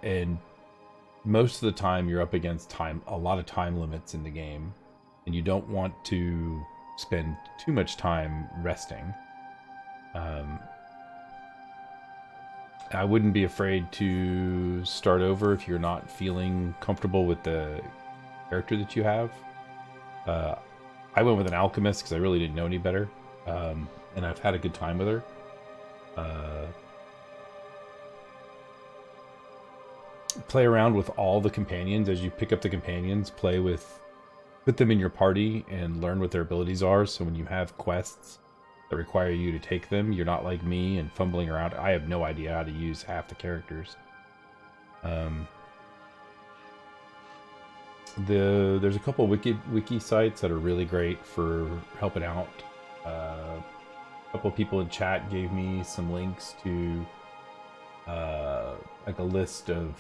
B: And most of the time, you're up against a lot of time limits in the game, and you don't want to spend too much time resting. I wouldn't be afraid to start over if you're not feeling comfortable with the character that you have. I went with an alchemist because I really didn't know any better, and I've had a good time with her. Play around with all the companions as you pick up the companions. Put them in your party and learn what their abilities are. So when you have quests that require you to take them, you're not like me and fumbling around. I have no idea how to use half the characters. There's a couple wiki sites that are really great for helping out. A couple of people in chat gave me some links to like a list of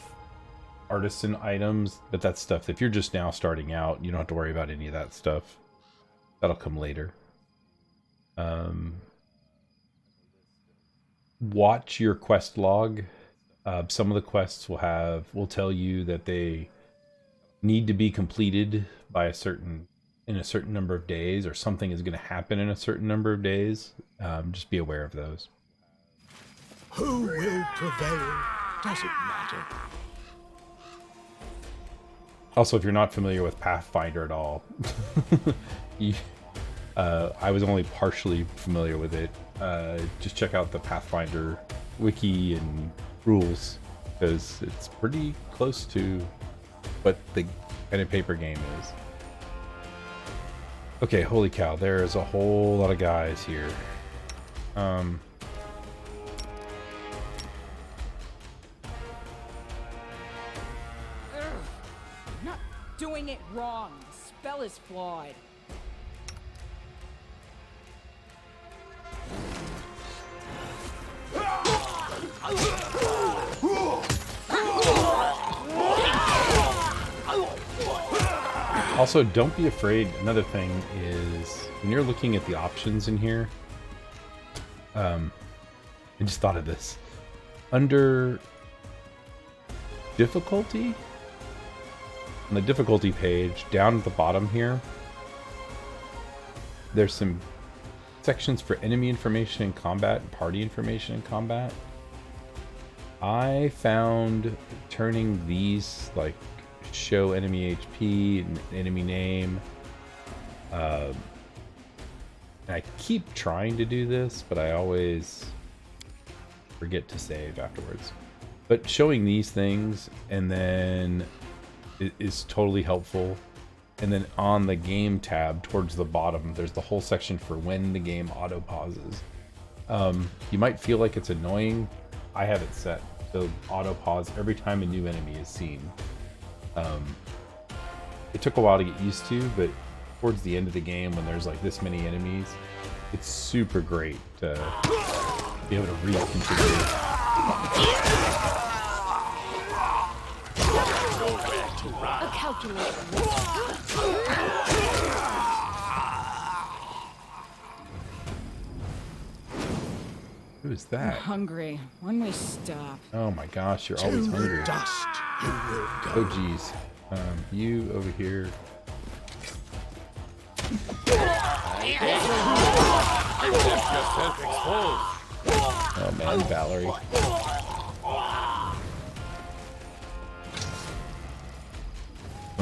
B: artisan items, but that's stuff if you're just now starting out, you don't have to worry about any of that stuff. That'll come later. Watch your quest log. Some of the quests will tell you that they need to be completed by in a certain number of days, or something is going to happen in a certain number of days. Just be aware of those.
E: Who will prevail? Does it matter?
B: Also, if you're not familiar with Pathfinder at all, I was only partially familiar with it. Just check out the Pathfinder wiki and rules, because it's pretty close to what the pen and paper game is. Okay, holy cow, there's a whole lot of guys here.
C: Not doing it wrong. The spell is flawed.
B: Also, don't be afraid. Another thing is when you're looking at the options in here, I just thought of this. Under difficulty, on the difficulty page, down at the bottom here, there's some sections for enemy information in combat and party information in combat. I found turning these, like, show enemy HP and enemy name. And I keep trying to do this, but I always forget to save afterwards. But showing these things and then is totally helpful. And then on the game tab towards the bottom, there's the whole section for when the game auto pauses. You might feel like it's annoying. I have it set to auto pause every time a new enemy is seen. It took a while to get used to, but towards the end of the game, when there's like this many enemies, it's super great to be able to reconfigure.
G: A calculator.
B: Who's
C: I'm
B: that?
C: hungry. When we stop.
B: Oh my gosh, you're always
E: To
B: hungry.
E: the dust you will go.
B: Oh geez. You over here.
I: Yourself exposed.
B: Oh man, Valerie.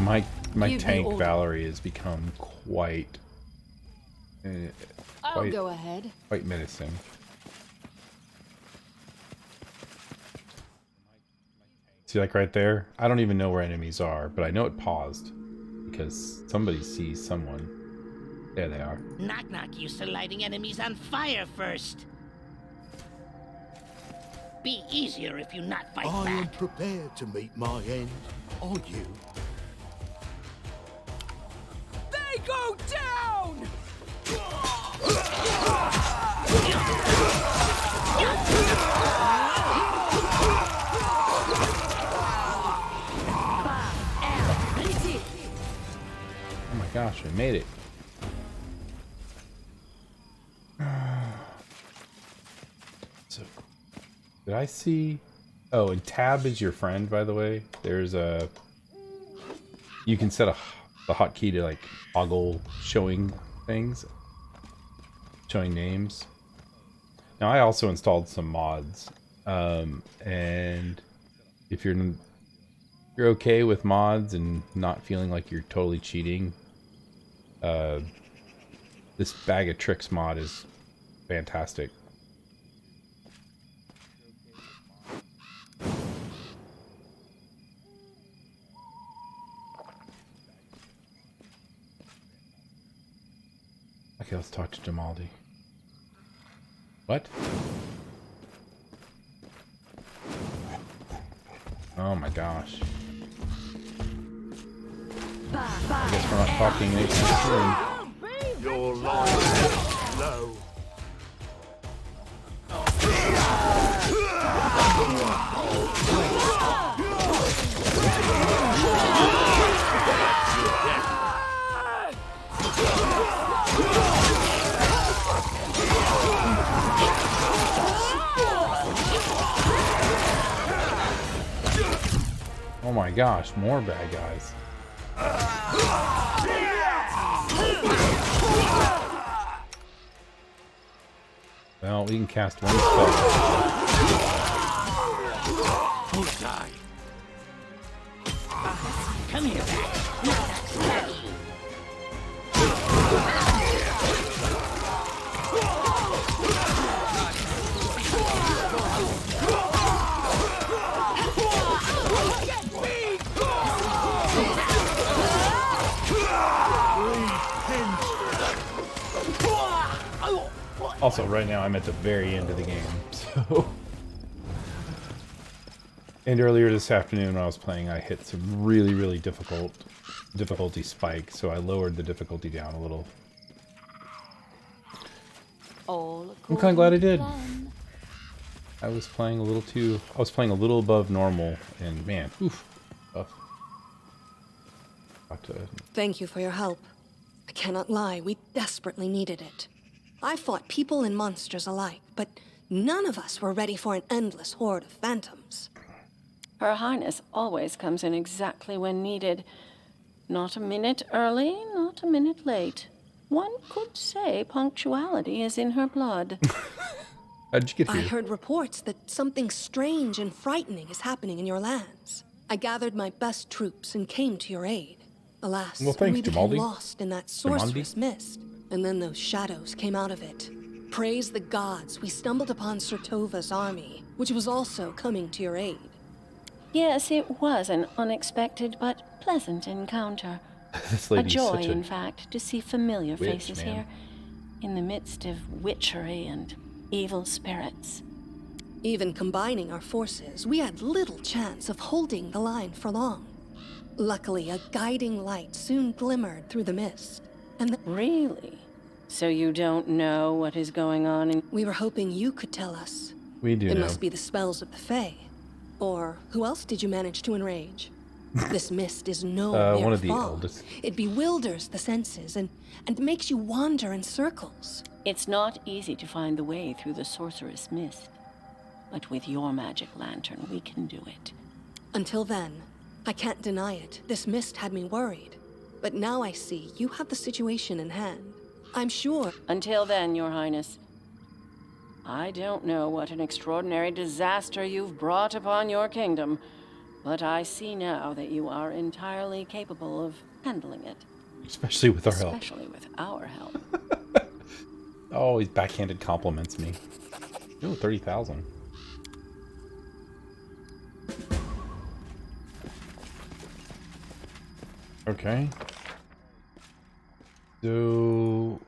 B: My
G: Give me
B: tank
G: order.
B: Valerie has become quite
G: I'll
B: quite
G: go ahead.
B: quite menacing. See, like right there, I don't even know where enemies are, but I know it paused because somebody sees someone. There they are.
F: Knock Knock used to lighting enemies on fire first. Be easier if you not fight
E: I am
F: back.
E: prepared to meet my end. Are you?
C: They go down!
B: Oh my gosh, I made it. So, did I see? Oh, and Tab is your friend, by the way. There's a. You can set the hotkey to like toggle showing things, showing names. Now I also installed some mods, and if you're okay with mods and not feeling like you're totally cheating, this Bag of Tricks mod is fantastic. Okay, let's talk to Jamaldi. What? Oh my gosh. I guess we're not talking anytime soon.
E: Your line is low.
B: Oh my gosh, more bad guys. Well, we can cast one spell.
I: Bullseye.
F: Come here, back. Knock Knock's ready.
B: Also, right now I'm at the very end of the game, so... And earlier this afternoon when I was playing, I hit some really difficulty spike, so I lowered the difficulty down a little.
G: All
B: I'm kind of glad I did.
A: Plan.
B: I was playing a little above normal, and man, oof, tough. About to...
J: Thank you for your help. I cannot lie, we desperately needed it. I fought people and monsters alike, but none of us were ready for an endless horde of phantoms.
G: Her Highness always comes in exactly when needed. Not a minute early, not a minute late. One could say punctuality is in her blood.
B: How'd you get
J: I
B: here?
J: heard reports that something strange and frightening is happening in your lands. I gathered my best troops and came to your aid. Alas,
B: Well, thanks,
J: we became
B: Jamaldi.
J: lost in that sorceress mist, and then those shadows came out of it. Praise the gods, we stumbled upon Sertova's army, which was also coming to your aid.
G: Yes, it was an unexpected but pleasant encounter.
B: This
G: A
B: lady's
G: joy,
B: such a
G: in fact, to see familiar
B: witch,
G: faces
B: man.
G: here, in the midst of witchery and evil spirits.
J: Even combining our forces, we had little chance of holding the line for long. Luckily, a guiding light soon glimmered through the mist, and
G: Really? So you don't know what is going on in...
J: we were hoping you could tell us.
B: We do
J: It
B: know.
J: must be the spells of the Fae. Or who else did you manage to enrage? This mist is no
B: one
J: mere
B: of the
J: fog.
B: eldest.
J: It bewilders the senses and makes you wander in circles.
G: It's not easy to find the way through the sorceress mist. But with your magic lantern, we can do it.
J: Until then, I can't deny it. This mist had me worried. But now I see you have the situation in hand. I'm sure.
G: Until then, Your Highness, I don't know what an extraordinary disaster you've brought upon your kingdom, but I see now that you are entirely capable of handling it.
B: Especially with our help.
G: Especially with our help.
B: Oh, he's backhanded compliments me. Oh, 30,000. Okay. So...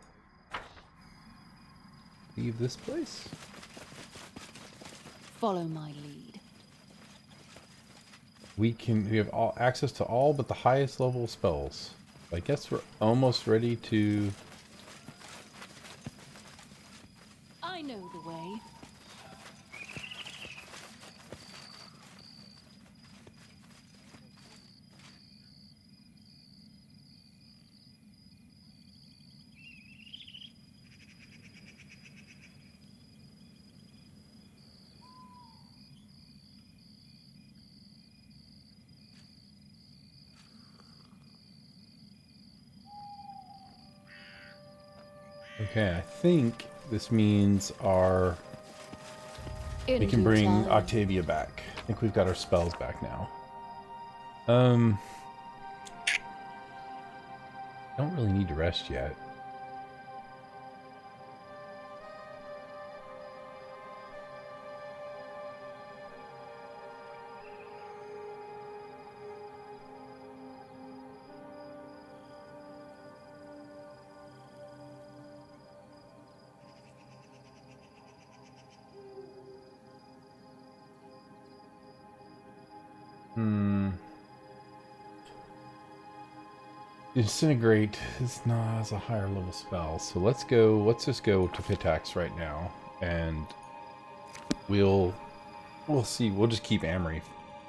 B: leave this place?
K: Follow my lead.
B: We have all access to all but the highest level spells. I guess we're almost ready to...
K: I know the way.
B: Okay, I think this means we can bring Octavia back. I think we've got our spells back now. Don't really need to rest yet. Disintegrate is not as a higher level spell, so let's just go to Pitax right now, and we'll see. We'll just keep Amory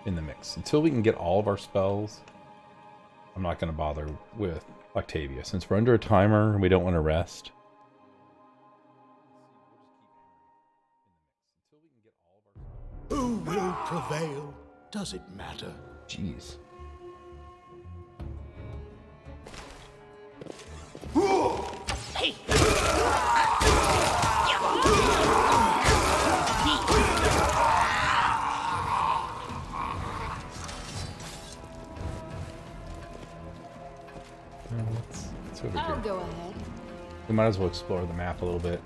B: in the mix until we can get all of our spells. I'm not going to bother with Octavia since we're under a timer and we don't want to rest.
E: Who will prevail? Does it matter?
B: Jeez.
F: Hey!
B: Let's over
K: I'll
B: here.
K: go ahead.
B: We might as well explore the map a little bit.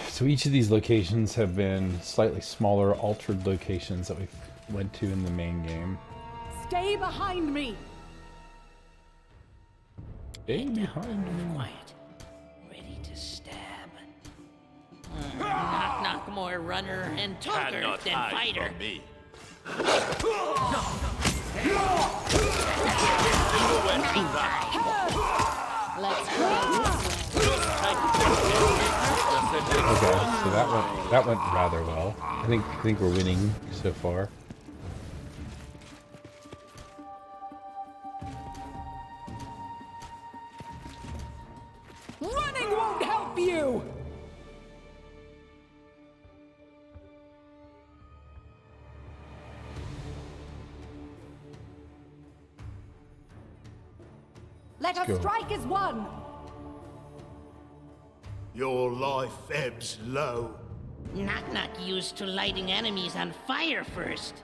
B: So each of these locations have been slightly smaller, altered locations that we went to in the main game.
K: Stay behind me.
B: Stay behind me.
F: Quiet. Ready to stab. Knock, knock, more runner and talker
I: Cannot
F: than
I: hide
F: fighter.
I: from me.
K: Let's try.
B: Okay, so that went rather well. I think we're winning so far.
K: Running won't help you. Let us
B: go.
K: strike as one.
E: Your life ebbs low.
F: Knock, knock used to lighting enemies on fire first.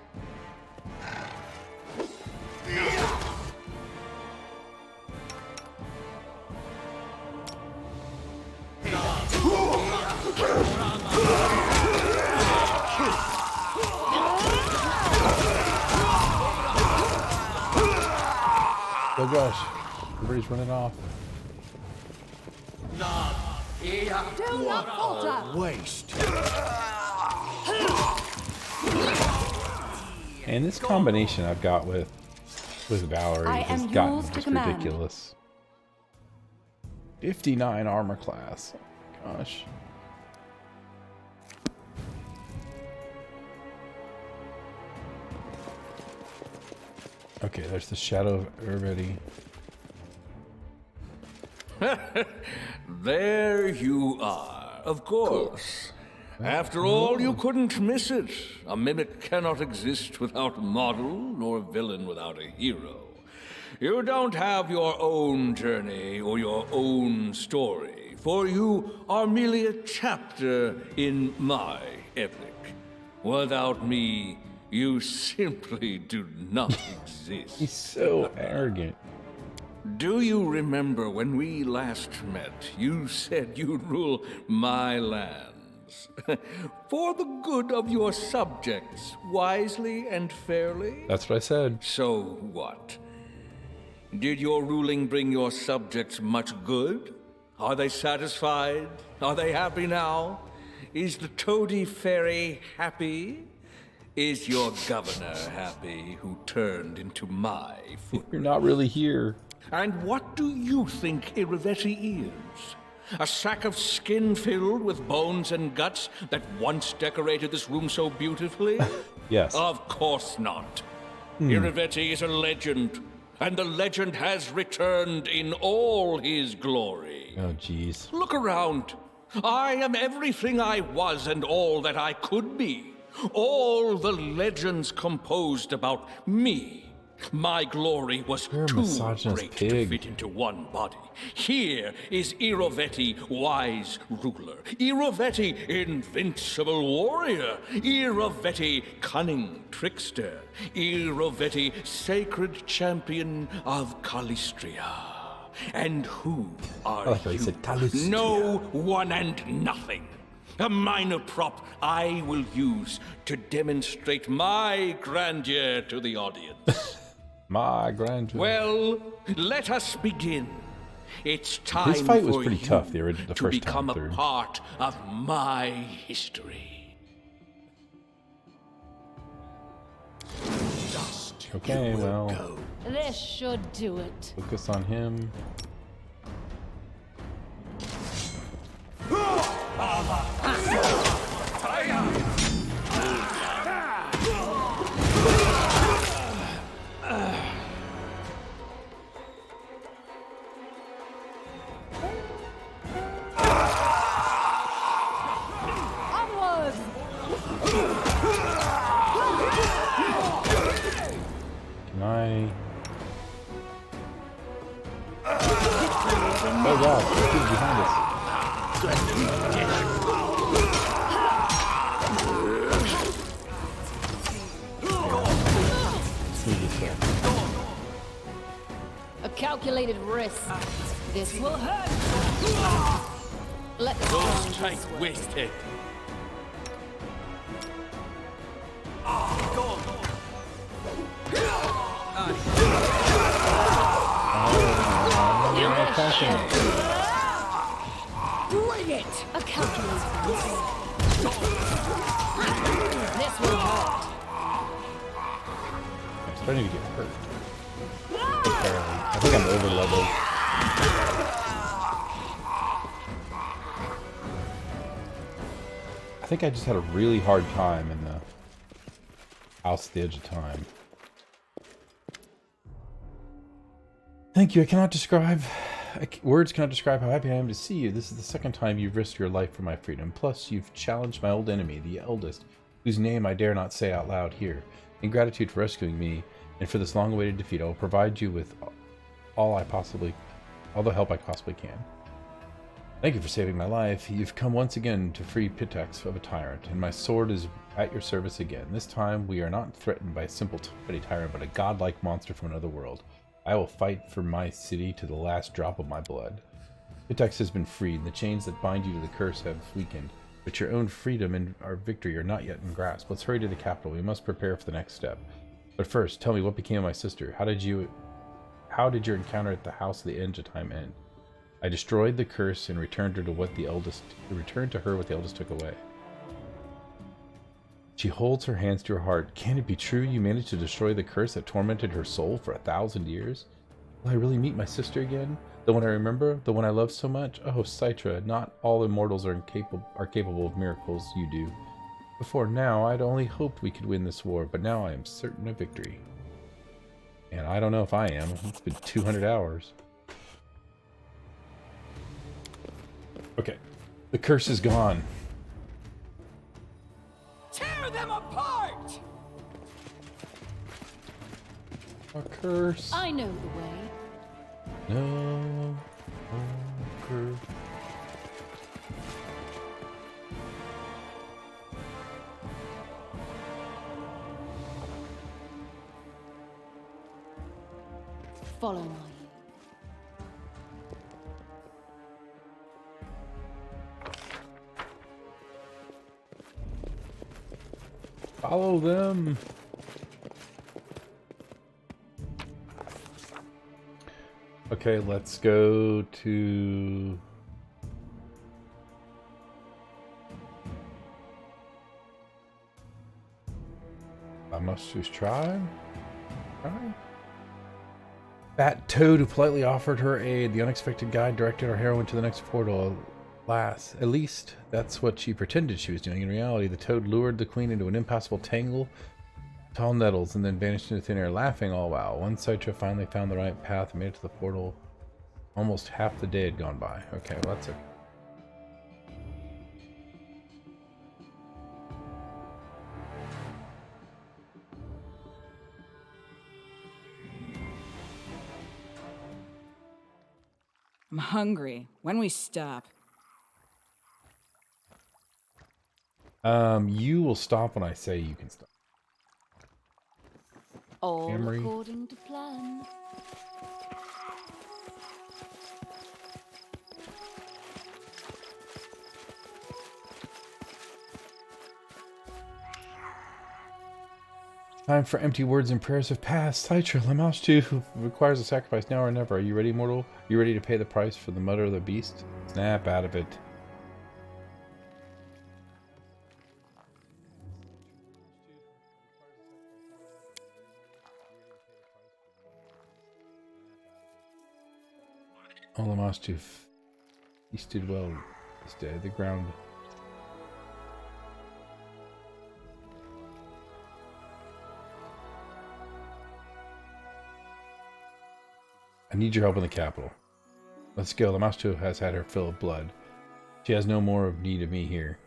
B: Oh gosh, everybody's running off.
K: Do not falter.
E: Waste.
B: And this combination I've got with Valerie
K: I
B: has
K: am
B: gotten
K: yours to
B: just
K: command.
B: ridiculous. 59 armor class. Oh my gosh. Okay, there's the shadow of Urveti.
L: There you are, of course. After all, you couldn't miss it. A mimic cannot exist without a model, nor a villain without a hero. You don't have your own journey or your own story, for you are merely a chapter in my epic. Without me, you simply do not exist.
B: He's so arrogant.
L: Do you remember when we last met, you said you'd rule my lands? For the good of your subjects, wisely and fairly?
B: That's what I said.
L: So what? Did your ruling bring your subjects much good? Are they satisfied? Are they happy now? Is the toady fairy happy? Is your governor happy who turned into my foot?
B: You're not really here.
L: And what do you think Iriveti is? A sack of skin filled with bones and guts that once decorated this room so beautifully?
B: Yes.
L: Of course not. Iriveti is a legend, and the legend has returned in all his glory.
B: Oh, jeez.
L: Look around. I am everything I was and all that I could be. All the legends composed about me. My glory was
B: You're a
L: too
B: misogynist
L: great
B: pig.
L: to fit into one body. Here is Iriveti, wise ruler. Iriveti, invincible warrior. Iriveti, cunning trickster. Iriveti, sacred champion of Calistria. And who are
B: I like how he
L: you?
B: said Calistria.
L: No one and nothing. A minor prop I will use to demonstrate my grandeur to the audience.
B: My grandeur.
L: Well, let us begin. It's time
B: His fight was
L: for
B: pretty
L: you
B: tough, the
L: to
B: first
L: become
B: time
L: a
B: through.
L: part of my history.
E: Dust.
B: Okay,
E: you will
B: well.
E: go.
K: This should do it.
B: Focus on him.
K: Onwards!
B: Can I? Oh god, he's behind us. Let's move this way.
K: A calculated risk. This will hurt. Let the
I: Don't
K: strong
I: strike wasted.
K: bring it. A calculated risk. This will hurt.
B: I'm starting to get hurt. Apparently. I think I'm over leveled. I think I just had a really hard time in the House at the Edge of Time. Thank you. I cannot describe... words cannot describe how happy I am to see you. This is the second time you've risked your life for my freedom. Plus, you've challenged my old enemy, the eldest, whose name I dare not say out loud here. In gratitude for rescuing me, and for this long-awaited defeat, I will provide you with all the help I possibly can. Thank you for saving my life. You've come once again to free Pitex of a tyrant, and my sword is at your service again. This time, we are not threatened by a simple petty tyrant, but a godlike monster from another world. I will fight for my city to the last drop of my blood. Pitex has been freed, and the chains that bind you to the curse have weakened, but your own freedom and our victory are not yet in grasp. Let's hurry to the capital. We must prepare for the next step. But first, tell me what became of my sister. How did your encounter at the House of the Edge of Time end? I destroyed the curse and returned her to what the eldest took away. She holds her hands to her heart. Can it be true you managed to destroy the curse that tormented her soul for 1,000 years? Will I really meet my sister again? The one I remember? The one I love so much? Oh, Citra, not all immortals are capable of miracles you do. Before now, I'd only hoped we could win this war, but now I am certain of victory. And I don't know if I am. It's been 200 hours. Okay. The curse is gone.
C: Tear them apart!
B: A curse.
K: I know the way.
B: No. Curse.
K: Follow my lead.
B: Follow them. Okay, let's go to... Amustu's tribe? That toad who politely offered her aid. The unexpected guide directed our heroine to the next portal. Alas, at least that's what she pretended she was doing. In reality, the toad lured the queen into an impassable tangle of tall nettles and then vanished into thin air, laughing all while. Once Citra finally found the right path and made it to the portal, almost half the day had gone by. Okay, well, that's okay.
C: I'm hungry. When we stop?
B: You will stop when I say you can stop.
K: All
B: Camry.
K: according to plan.
B: Time for empty words and prayers have passed. Citra, Lamashtu requires a sacrifice now or never. Are you ready, mortal? Are you ready to pay the price for the mutter of the beast? Snap out of it. Oh, Lamashtu feasted well this day. The ground... I need your help in the capital. Let's go. Lamashtu has had her fill of blood. She has no more of need of me here.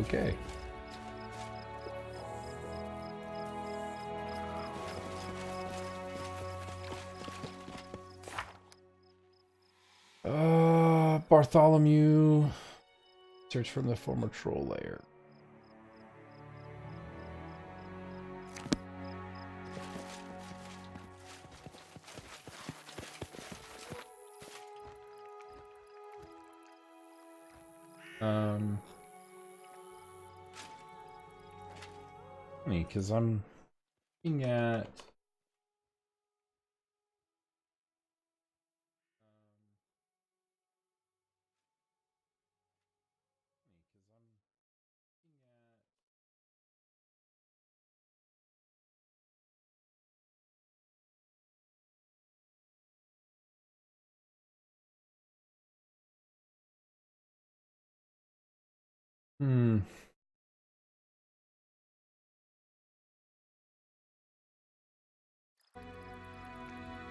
B: Okay. Bartholomew. Search from the former troll lair. Funny, because I'm looking at...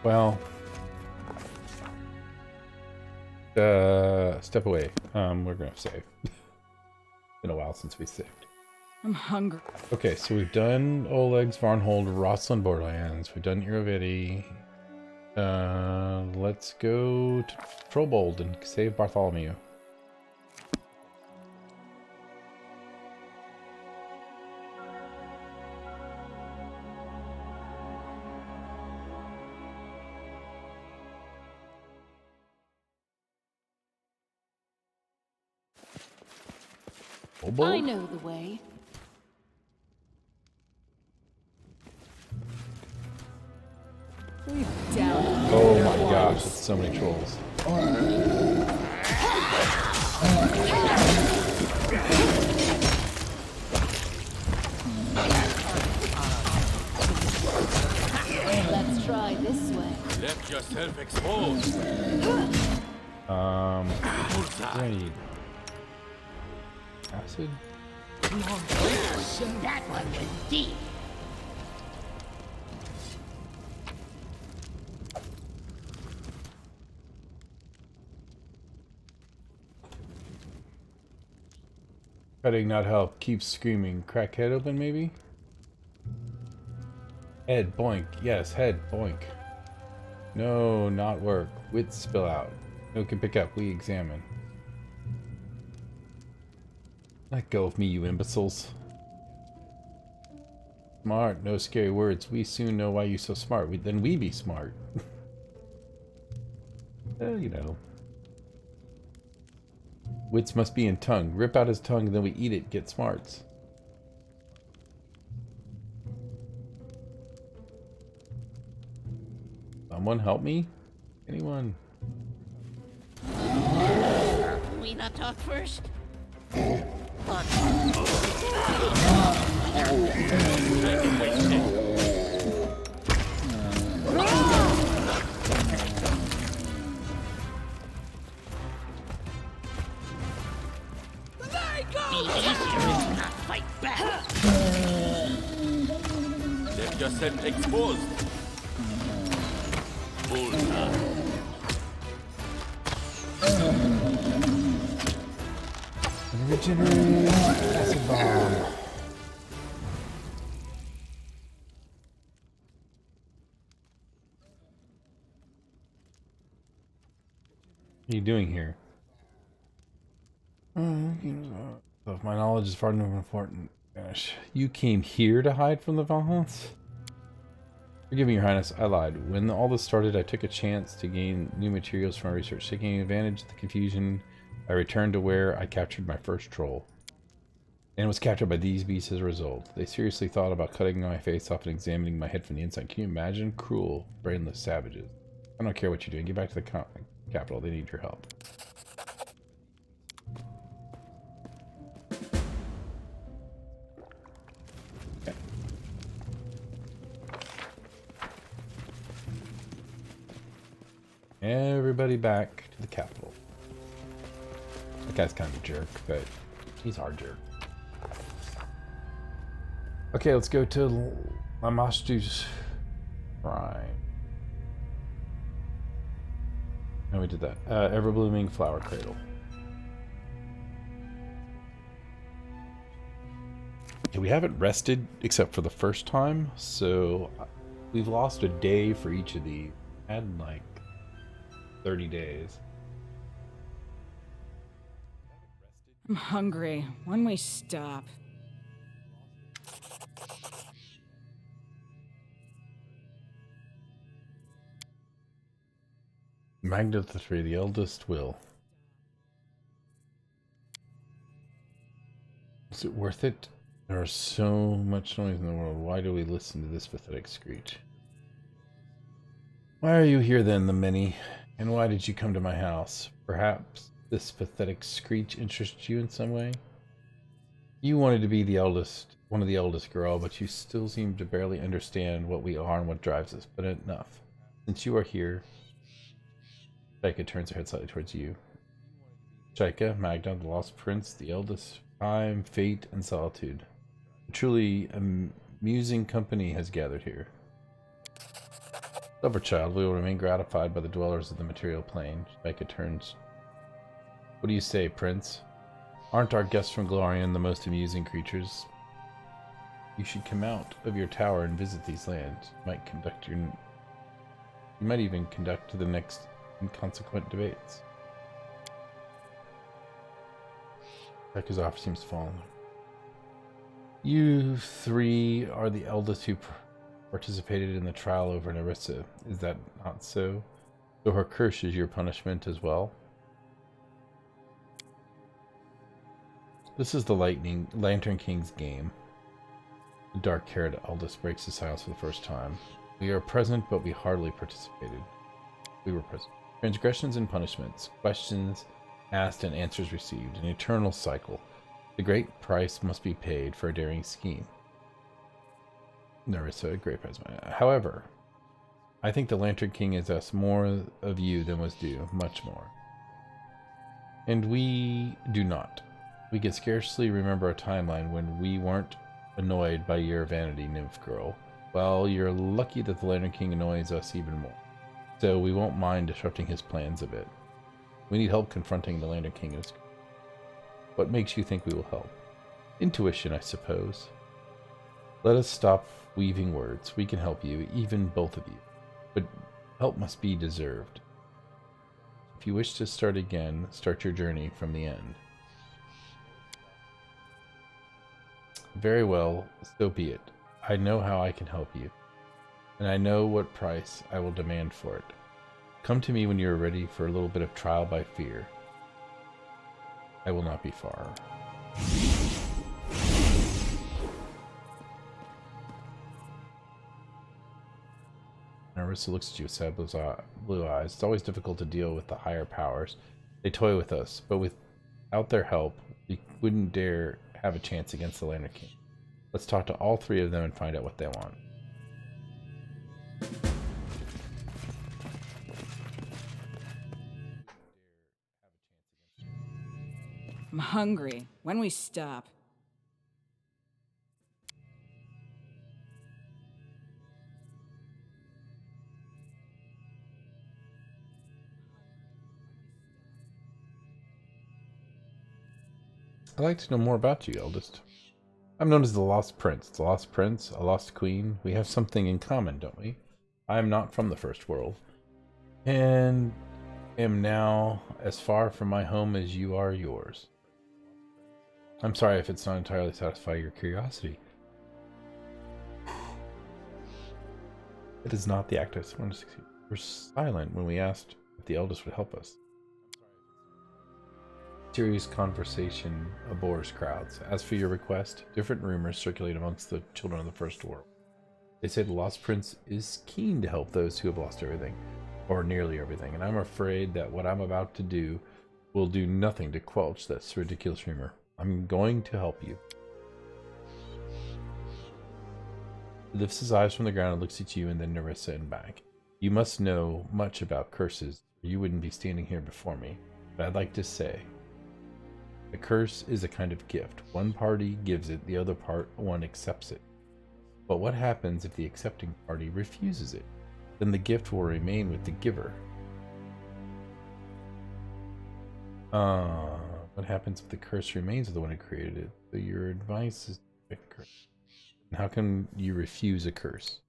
B: Well, step away. We're gonna save. Been a while since we saved.
C: I'm hungry.
B: Okay, so we've done Oleg's Varnhold, Rosslyn Borderlands. We've done Irovitti. Let's go to Trollbold and save Bartholomew.
K: I know the way.
B: Oh my gosh, it's so many trolls.
K: Let's try this way.
I: Let yourself expose.
B: What do I need? Acid?
F: That one was deep.
B: Cutting not help. Keep screaming. Crack head open, maybe? Head, boink. Yes, head, boink. No, not work. Wits spill out. No can pick up. We examine. Let go of me, you imbeciles. Smart. No scary words. We soon know why you so smart. Then we be smart. Well, you know. Wits must be in tongue. Rip out his tongue and then we eat it. Get smarts. Someone help me? Anyone?
F: We not talk first?
I: Left yourself exposed.
B: Regenerate. Acid bomb. What are you doing here? If my knowledge is far enough important. Gosh, you came here to hide from the Valhalla? Forgive me, Your Highness, I lied. When all this started, I took a chance to gain new materials from my research. Taking advantage of the confusion, I returned to where I captured my first troll. And was captured by these beasts as a result. They seriously thought about cutting my face off and examining my head from the inside. Can you imagine? Cruel, brainless savages. I don't care what you're doing. Get back to the capital. They need your help. Okay. Everybody back to the capital. That guy's kind of a jerk, but he's our jerk. Okay, let's go to Lamastu's shrine. No, we did that. Ever-blooming flower cradle. Okay, we haven't rested except for the first time, so we've lost a day for each of these. Had like 30 days.
C: I'm hungry. When we stop?
B: Magna of the three, the eldest will. Is it worth it? There is so much noise in the world. Why do we listen to this pathetic screech? Why are you here then, the many? And why did you come to my house? Perhaps this pathetic screech interests you in some way? You wanted to be the eldest, one of the eldest girl, but you still seem to barely understand what we are and what drives us. But enough. Since you are here, Shaika turns her head slightly towards you. Shaika, Magna, the lost prince, the eldest, time, fate, and solitude. A truly amusing company has gathered here. Lover child, we will remain gratified by the dwellers of the material plane. Shaika turns. What do you say, prince? Aren't our guests from Glorian the most amusing creatures? You should come out of your tower and visit these lands. You might even conduct the next inconsequent debates. Shaika's offer seems to fall. You three are the eldest who participated in the trial over Nerissa. Is that not so? So her curse is your punishment as well? This is the Lantern King's game. The dark-haired eldest breaks the silence for the first time. We are present, but we hardly participated. We were present. Transgressions and punishments, questions asked and answers received, an eternal cycle. The great price must be paid for a daring scheme. Nerissa, a great price. However, I think the Lantern King is asked more of you than was due, much more. And we do not. We could scarcely remember a timeline when we weren't annoyed by your vanity, nymph girl. Well, you're lucky that the Lantern King annoys us even more. So we won't mind disrupting his plans a bit. We need help confronting the Lantern King and his... What makes you think we will help? Intuition, I suppose. Let us stop weaving words. We can help you, even both of you. But help must be deserved. If you wish to start again, start your journey from the end. Very well, so be it. I know how I can help you, and I know what price I will demand for it. Come to me when you are ready for a little bit of trial by fear. I will not be far. Narissa looks at you with sad blue eyes. It's always difficult to deal with the higher powers. They toy with us, but without their help, we wouldn't dare have a chance against the Lantern King. Let's talk to all three of them and find out what they want.
C: I'm hungry. When we stop?
B: I'd like to know more about you, eldest. I'm known as the Lost Prince. The Lost Prince, a Lost Queen. We have something in common, don't we? I am not from the First World, and am now as far from my home as you are yours. I'm sorry if it's not entirely satisfy your curiosity. It is not the act of someone to succeed. We were silent when we asked if the eldest would help us. Serious conversation abhors crowds. As for your request, different rumors circulate amongst the children of the First World. They say the Lost Prince is keen to help those who have lost everything, or nearly everything, and I'm afraid that what I'm about to do will do nothing to quench this ridiculous rumor. I'm going to help you. He lifts his eyes from the ground and looks at you and then Narissa and back. You must know much about curses, or you wouldn't be standing here before me. But I'd like to say, a curse is a kind of gift. One party gives it, the other one accepts it. But what happens if the accepting party refuses it? Then the gift will remain with the giver. What happens if the curse remains with the one who created it? So your advice is to pick a curse. And how can you refuse a curse?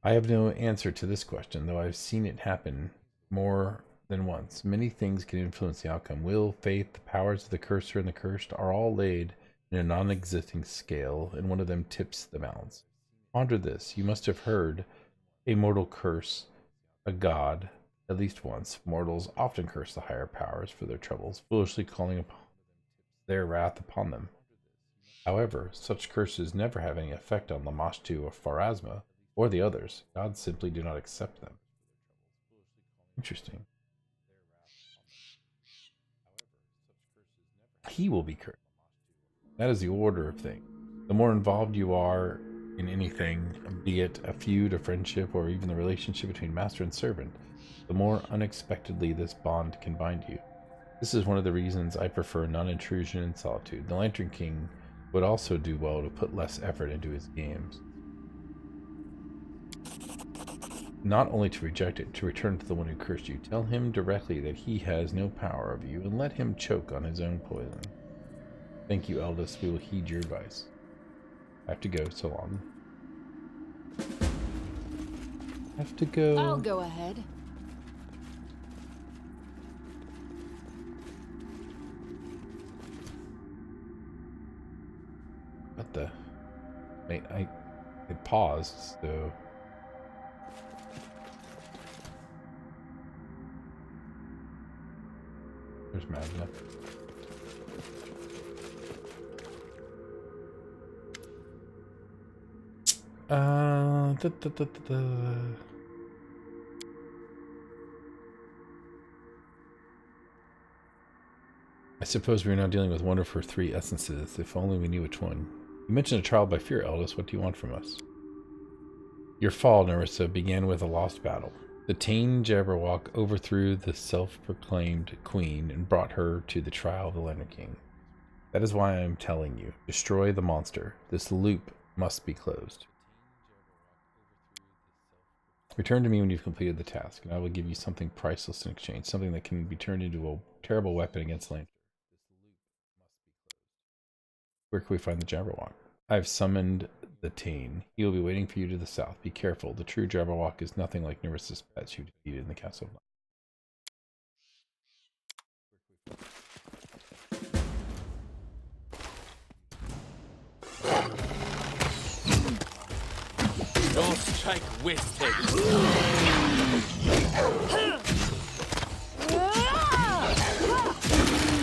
B: I have no answer to this question, though I've seen it happen more than once. Many things can influence the outcome. Will, fate, the powers of the cursor and the cursed are all laid in a non-existing scale, and one of them tips the balance. Ponder this. You must have heard a mortal curse a god at least once. Mortals often curse the higher powers for their troubles, foolishly calling upon their wrath upon them. However, such curses never have any effect on Lamashtu or Pharasma, or the others. Gods simply do not accept them. Interesting. He will be cursed. That is the order of things. The more involved you are in anything, be it a feud, a friendship, or even the relationship between master and servant, the more unexpectedly this bond can bind you. This is one of the reasons I prefer non-intrusion and solitude. The Lantern King would also do well to put less effort into his games. Not only to reject it, to return to the one who cursed you. Tell him directly that he has no power over you, and let him choke on his own poison. Thank you, eldest. We will heed your advice. I have to go, so long. I have to go.
K: I'll go ahead.
B: What the? Wait, it paused, so... There's Magna. I suppose we're now dealing with one of her three essences. If only we knew which one. You mentioned a trial by fear, eldest. What do you want from us? Your fall, Narissa, began with a lost battle. The Tain Jabberwock overthrew the self-proclaimed queen and brought her to the trial of the Lantern King. That is why I am telling you, destroy the monster. This loop must be closed. Return to me when you've completed the task, and I will give you something priceless in exchange, something that can be turned into a terrible weapon against Lantern. Where can we find the Jabberwock? I have summoned the Tain. He will be waiting for you to the south. Be careful. The true Jabberwock is nothing like Nerissa's pets you defeated in the Castle of Light.
I: Don't strike wasted.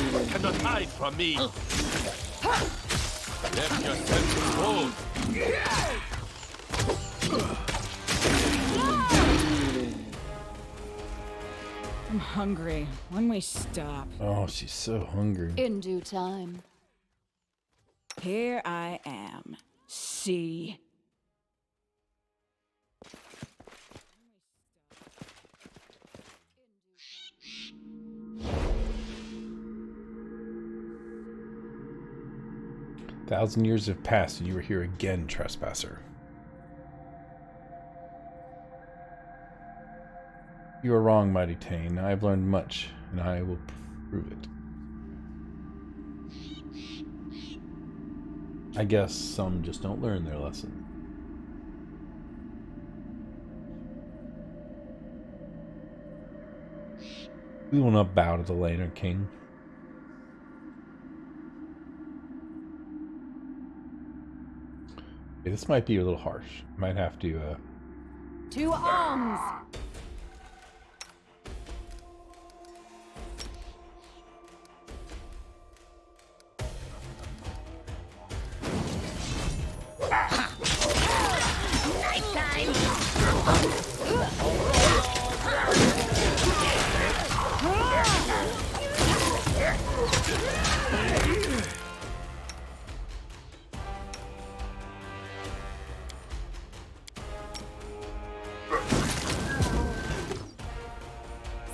I: You cannot hide from me. Let yourself explode.
C: I'm hungry. When we stop.
B: Oh, she's so hungry.
K: In due time.
C: Here I am. See.
B: Thousand years have passed and you are here again, trespasser. You are wrong, mighty Tain. I have learned much, and I will prove it. I guess some just don't learn their lesson. We will not bow to the Lantern King. Okay, this might be a little harsh. Might have to,
K: To arms!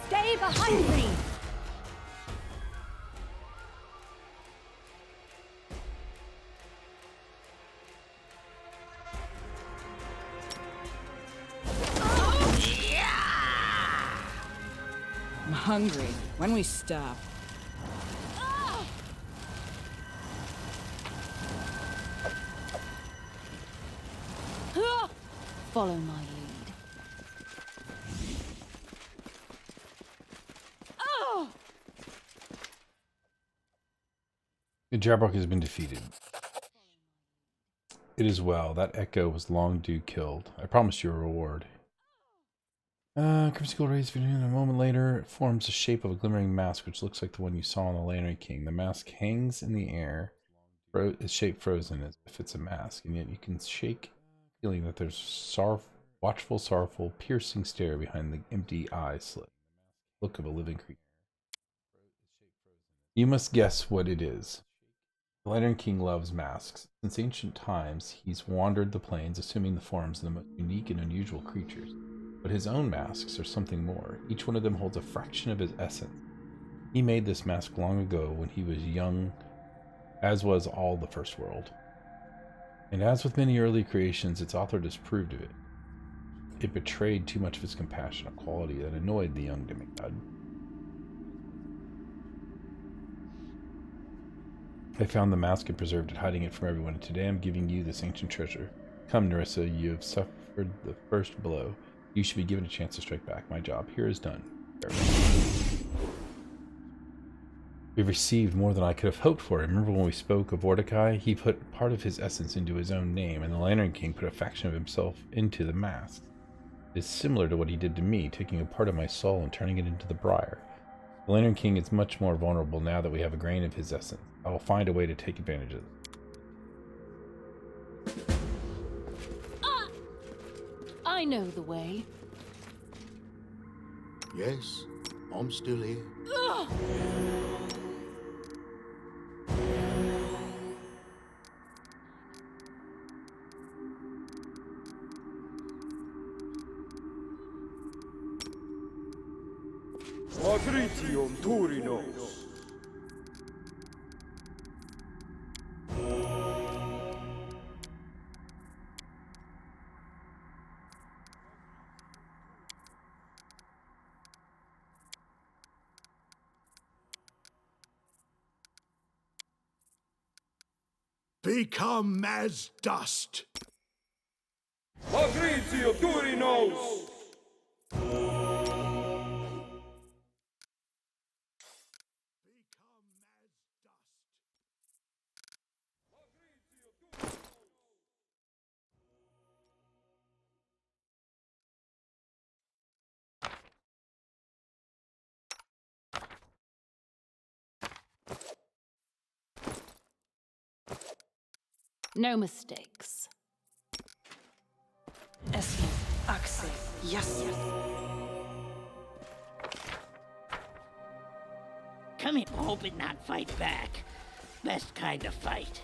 K: Stay behind me!
C: I'm hungry. When we stop.
K: Follow my lead.
B: The Jabberwock has been defeated. It is well. That echo was long due killed. I promised you a reward. Critical rays a moment later, it forms the shape of a glimmering mask, which looks like the one you saw on the Lantern King. The mask hangs in the air, its shape frozen as if it's a mask, and yet you can shake, feeling that there's watchful, sorrowful, piercing stare behind the empty eye slit. Look of a living creature. You must guess what it is. The Lantern King loves masks. Since ancient times, he's wandered the plains, assuming the forms of the most unique and unusual creatures. But his own masks are something more. Each one of them holds a fraction of his essence. He made this mask long ago when he was young, as was all the First World. And as with many early creations, its author disapproved of it. It betrayed too much of its compassion, a quality that annoyed the young demigod. I found the mask and preserved it, hiding it from everyone, and today I'm giving you this ancient treasure. Come, Nerissa, you have suffered the first blow. You should be given a chance to strike back. My job here is done. We've received more than I could have hoped for. Remember when we spoke of Mordecai? He put part of his essence into his own name, and the Lantern King put a fraction of himself into the mask. It is similar to what he did to me, taking a part of my soul and turning it into the briar. The Lantern King is much more vulnerable now that we have a grain of his essence. I will find a way to take advantage of it.
K: I know the way.
E: Yes, I'm still here.
I: Patricium Turinos.
H: Become as dust.
I: Patricium Turinos.
K: No mistakes.
F: Yes. Come here, hope it not fight back. Best kind of fight.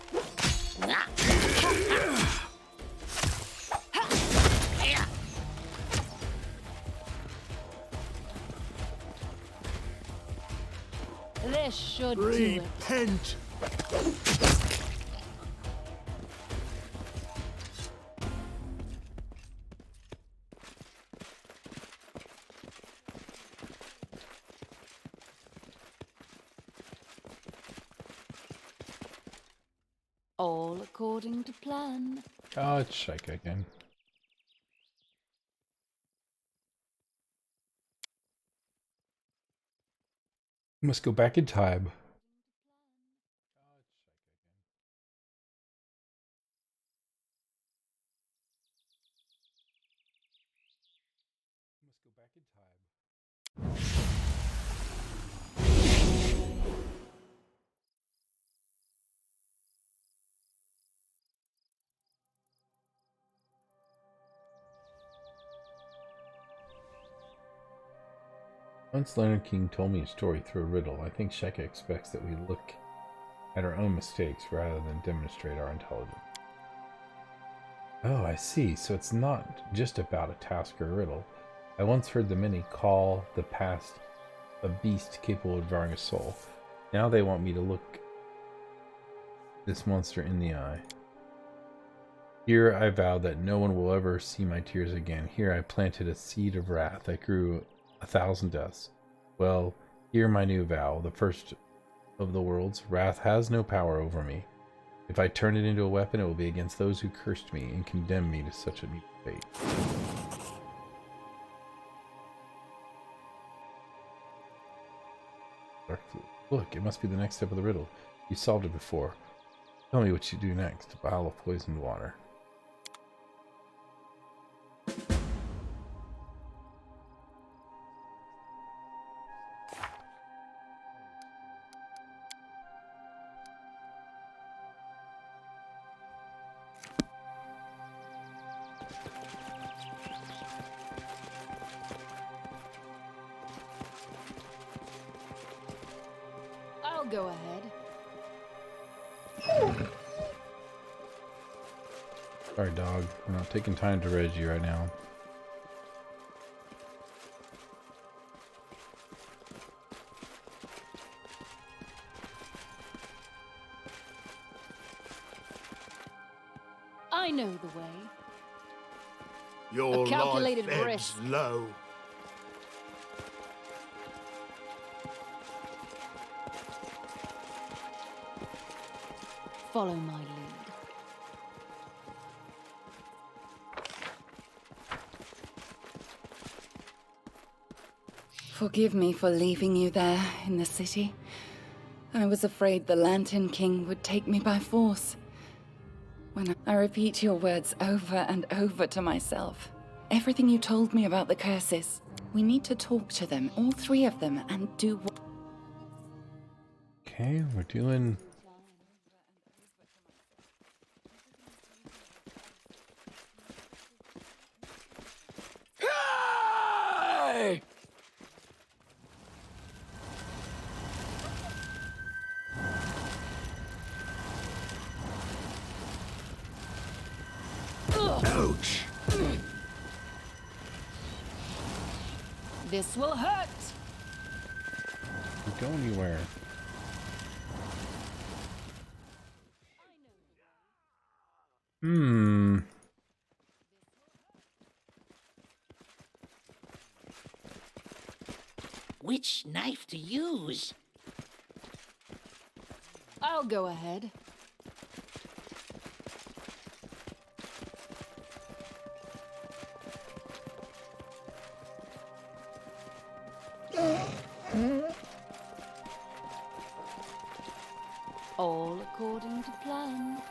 K: This should do it.
H: Repent.
K: All according to plan.
B: Oh, it's Shike again. We must go back in time. Must go back in time. Once Leonard King told me a story through a riddle. I think Sheka expects that we look at our own mistakes rather than demonstrate our intelligence. Oh, I see. So it's not just about a task or a riddle. I once heard the many call the past a beast capable of devouring a soul. Now they want me to look this monster in the eye. Here I vowed that no one will ever see my tears again. Here I planted a seed of wrath that grew 1,000 deaths. Well, hear my new vow, the first of the worlds. Wrath has no power over me. If I turn it into a weapon, it will be against those who cursed me and condemned me to such a mute fate. Look, it must be the next step of the riddle. You solved it before. Tell me what you do next. A vial of poisoned water.
K: I'll go ahead.
B: Sorry, dog. We're not taking time to reg you right now.
K: I know the way.
H: Your
K: A calculated
H: life ebbs
K: risk.
H: low.
K: Follow my lead.
C: Forgive me for leaving you there in the city. I was afraid the Lantern King would take me by force. When I repeat your words over and over to myself, everything you told me about the curses, we need to talk to them, all three of them, and do what...
B: Okay, we're doing...
I: Hey!
H: Ouch!
K: This will hurt.
B: Don't go anywhere. Hmm.
F: Which knife to use?
K: I'll go ahead. All according to plan.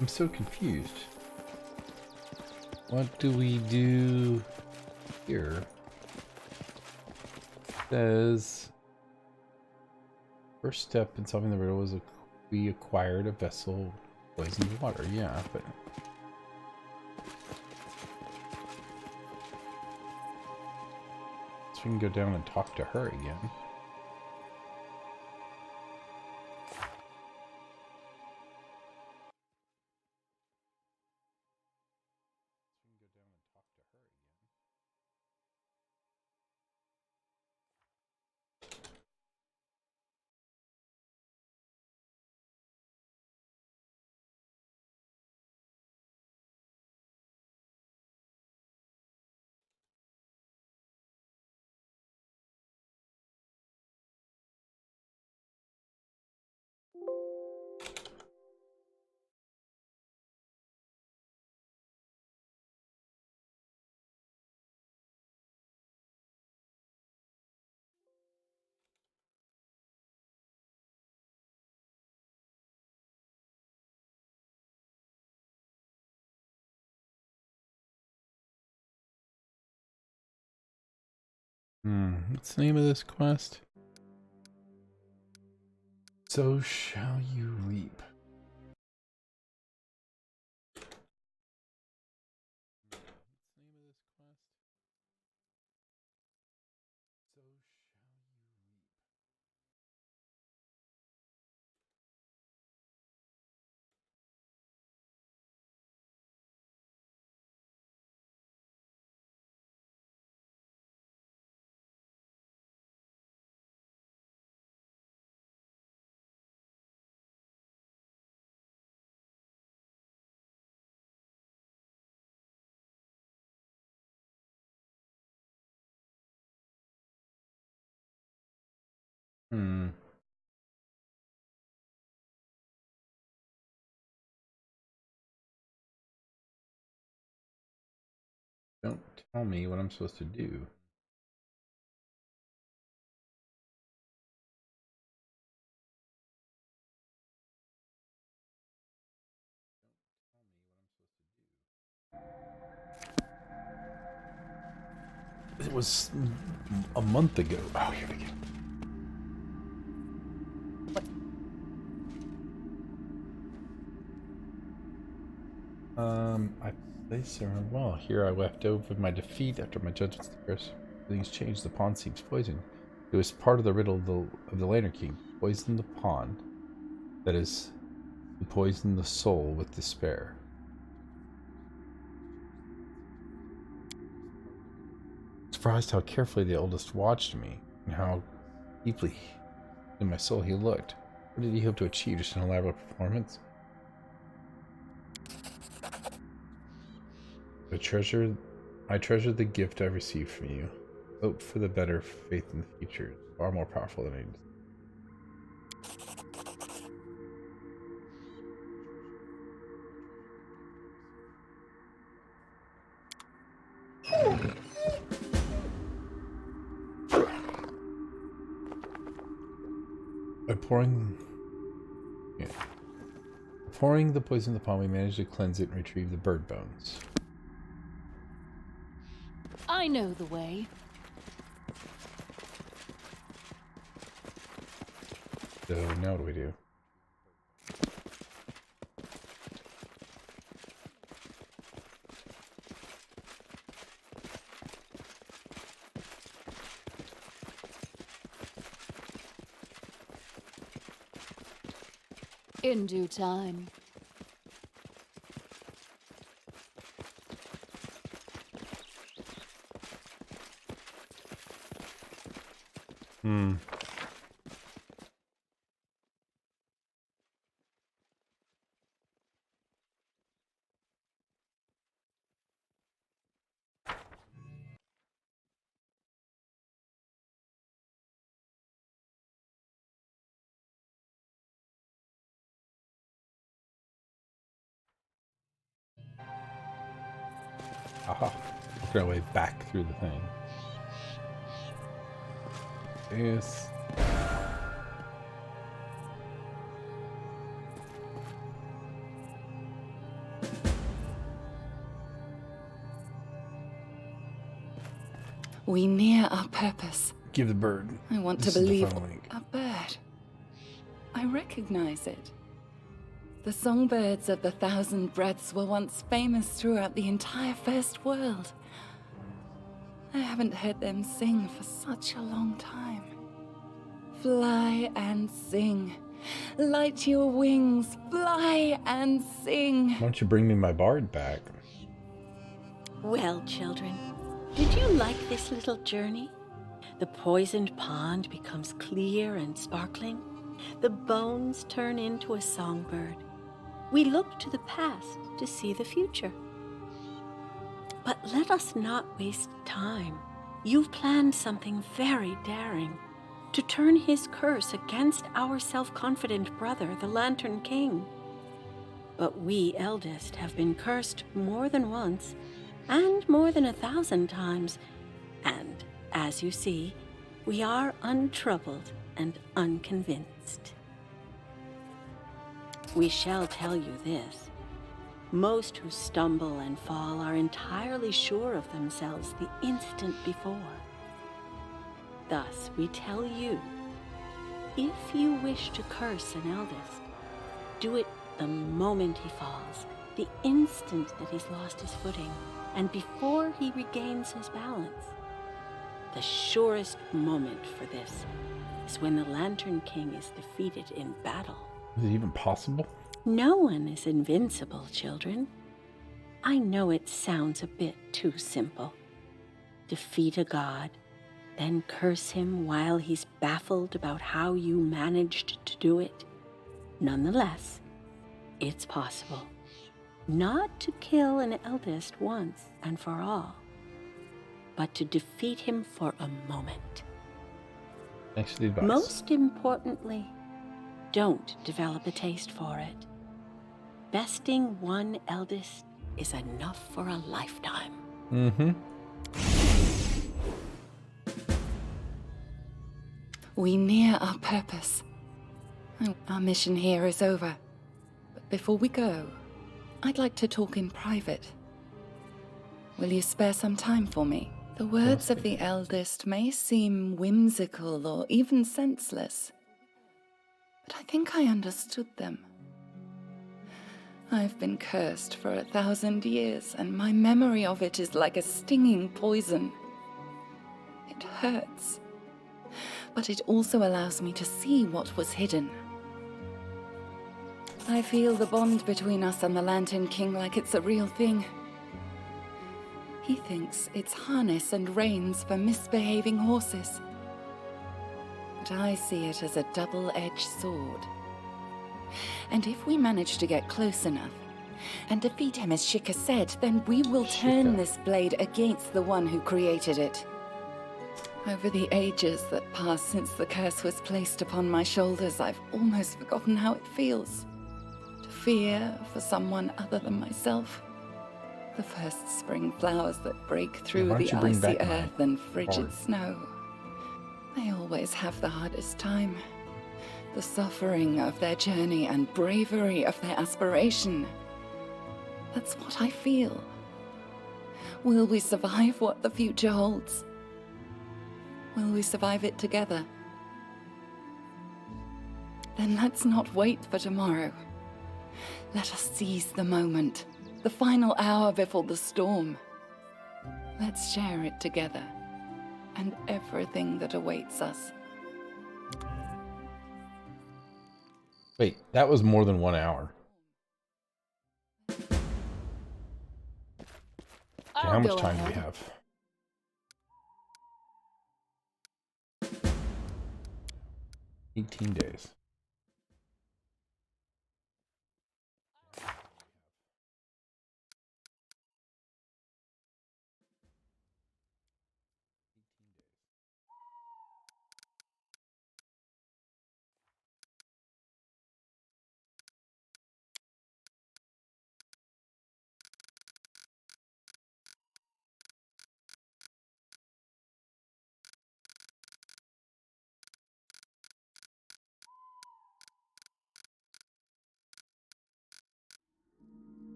B: I'm so confused. What do we do here? It says first step in solving the riddle was we acquired a vessel poisoned water. Yeah, but so we can go down and talk to her again. What's the name of this quest? So shall you reap. Don't tell me what I'm supposed to do. It was a month ago. Oh, here we go. I say so well. Here I left over my defeat after my judgment's curse. Things changed. The pawn seems poisoned. It was part of the riddle of the Lantern King. Poison the pawn. That is, to poison the soul with despair. Surprised how carefully the oldest watched me, and how deeply in my soul he looked. What did he hope to achieve? Just an elaborate performance? I treasure the gift I've received from you. Hope for the better, faith in the future. Far more powerful than I By pouring the poison in the palm, we managed to cleanse it and retrieve the bird bones.
K: I know the way.
B: So now what do we do?
K: In due time.
B: Aha. Working our way back through the thing. Yes.
C: We near our purpose.
B: Give the bird.
C: I want
B: This
C: to
B: is the
C: believe
B: final link.
C: a bird. I recognize it. The songbirds of the Thousand Breaths were once famous throughout the entire First World. I haven't heard them sing for such a long time. Fly and sing. Light your wings. Fly and sing.
B: Why don't you bring me my bard back?
G: Well, children, did you like this little journey? The poisoned pond becomes clear and sparkling. The bones turn into a songbird. We look to the past to see the future. But let us not waste time. You've planned something very daring. To turn his curse against our self-confident brother, the Lantern King. But we eldest have been cursed more than once, and more than 1,000 times. And, as you see, we are untroubled and unconvinced. We shall tell you this. Most who stumble and fall are entirely sure of themselves the instant before. Thus, we tell you, if you wish to curse an eldest, do it the moment he falls, the instant that he's lost his footing, and before he regains his balance. The surest moment for this is when the Lantern King is defeated in battle.
B: Is it even possible?
G: No one is invincible, children. I know it sounds a bit too simple. Defeat a god, then curse him while he's baffled about how you managed to do it. Nonetheless, it's possible. Not to kill an eldest once and for all, but to defeat him for a moment.
B: Thanks for the advice.
G: Most importantly, don't develop a taste for it. Besting one eldest is enough for a lifetime.
B: Mm-hmm.
C: We near our purpose. Our mission here is over. But before we go, I'd like to talk in private. Will you spare some time for me? The words of the eldest may seem whimsical or even senseless, but I think I understood them. I've been cursed for 1,000 years, and my memory of it is like a stinging poison. It hurts, but it also allows me to see what was hidden. I feel the bond between us and the Lantern King like it's a real thing. He thinks it's harness and reins for misbehaving horses. But I see it as a double-edged sword. And if we manage to get close enough and defeat him as Shika said, then we will turn this blade against the one who created it. Over the ages that passed since the curse was placed upon my shoulders, I've almost forgotten how it feels. To fear for someone other than myself. The first spring flowers that break through the icy earth and frigid snow. They always have the hardest time. The suffering of their journey and bravery of their aspiration. That's what I feel. Will we survive what the future holds? Will we survive it together? Then let's not wait for tomorrow. Let us seize the moment. The final hour before the storm. Let's share it together, and everything that awaits us.
B: Wait, that was more than 1 hour. Okay, how much time do we have? $18 days.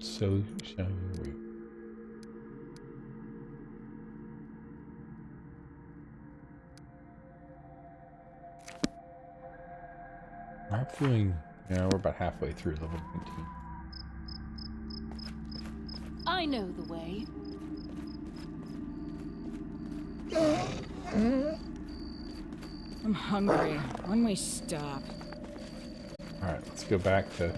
B: So shall you wait. I'm feeling, yeah, we're about halfway through level 19.
K: I know the way.
C: I'm hungry. When we stop.
B: Alright, let's go back to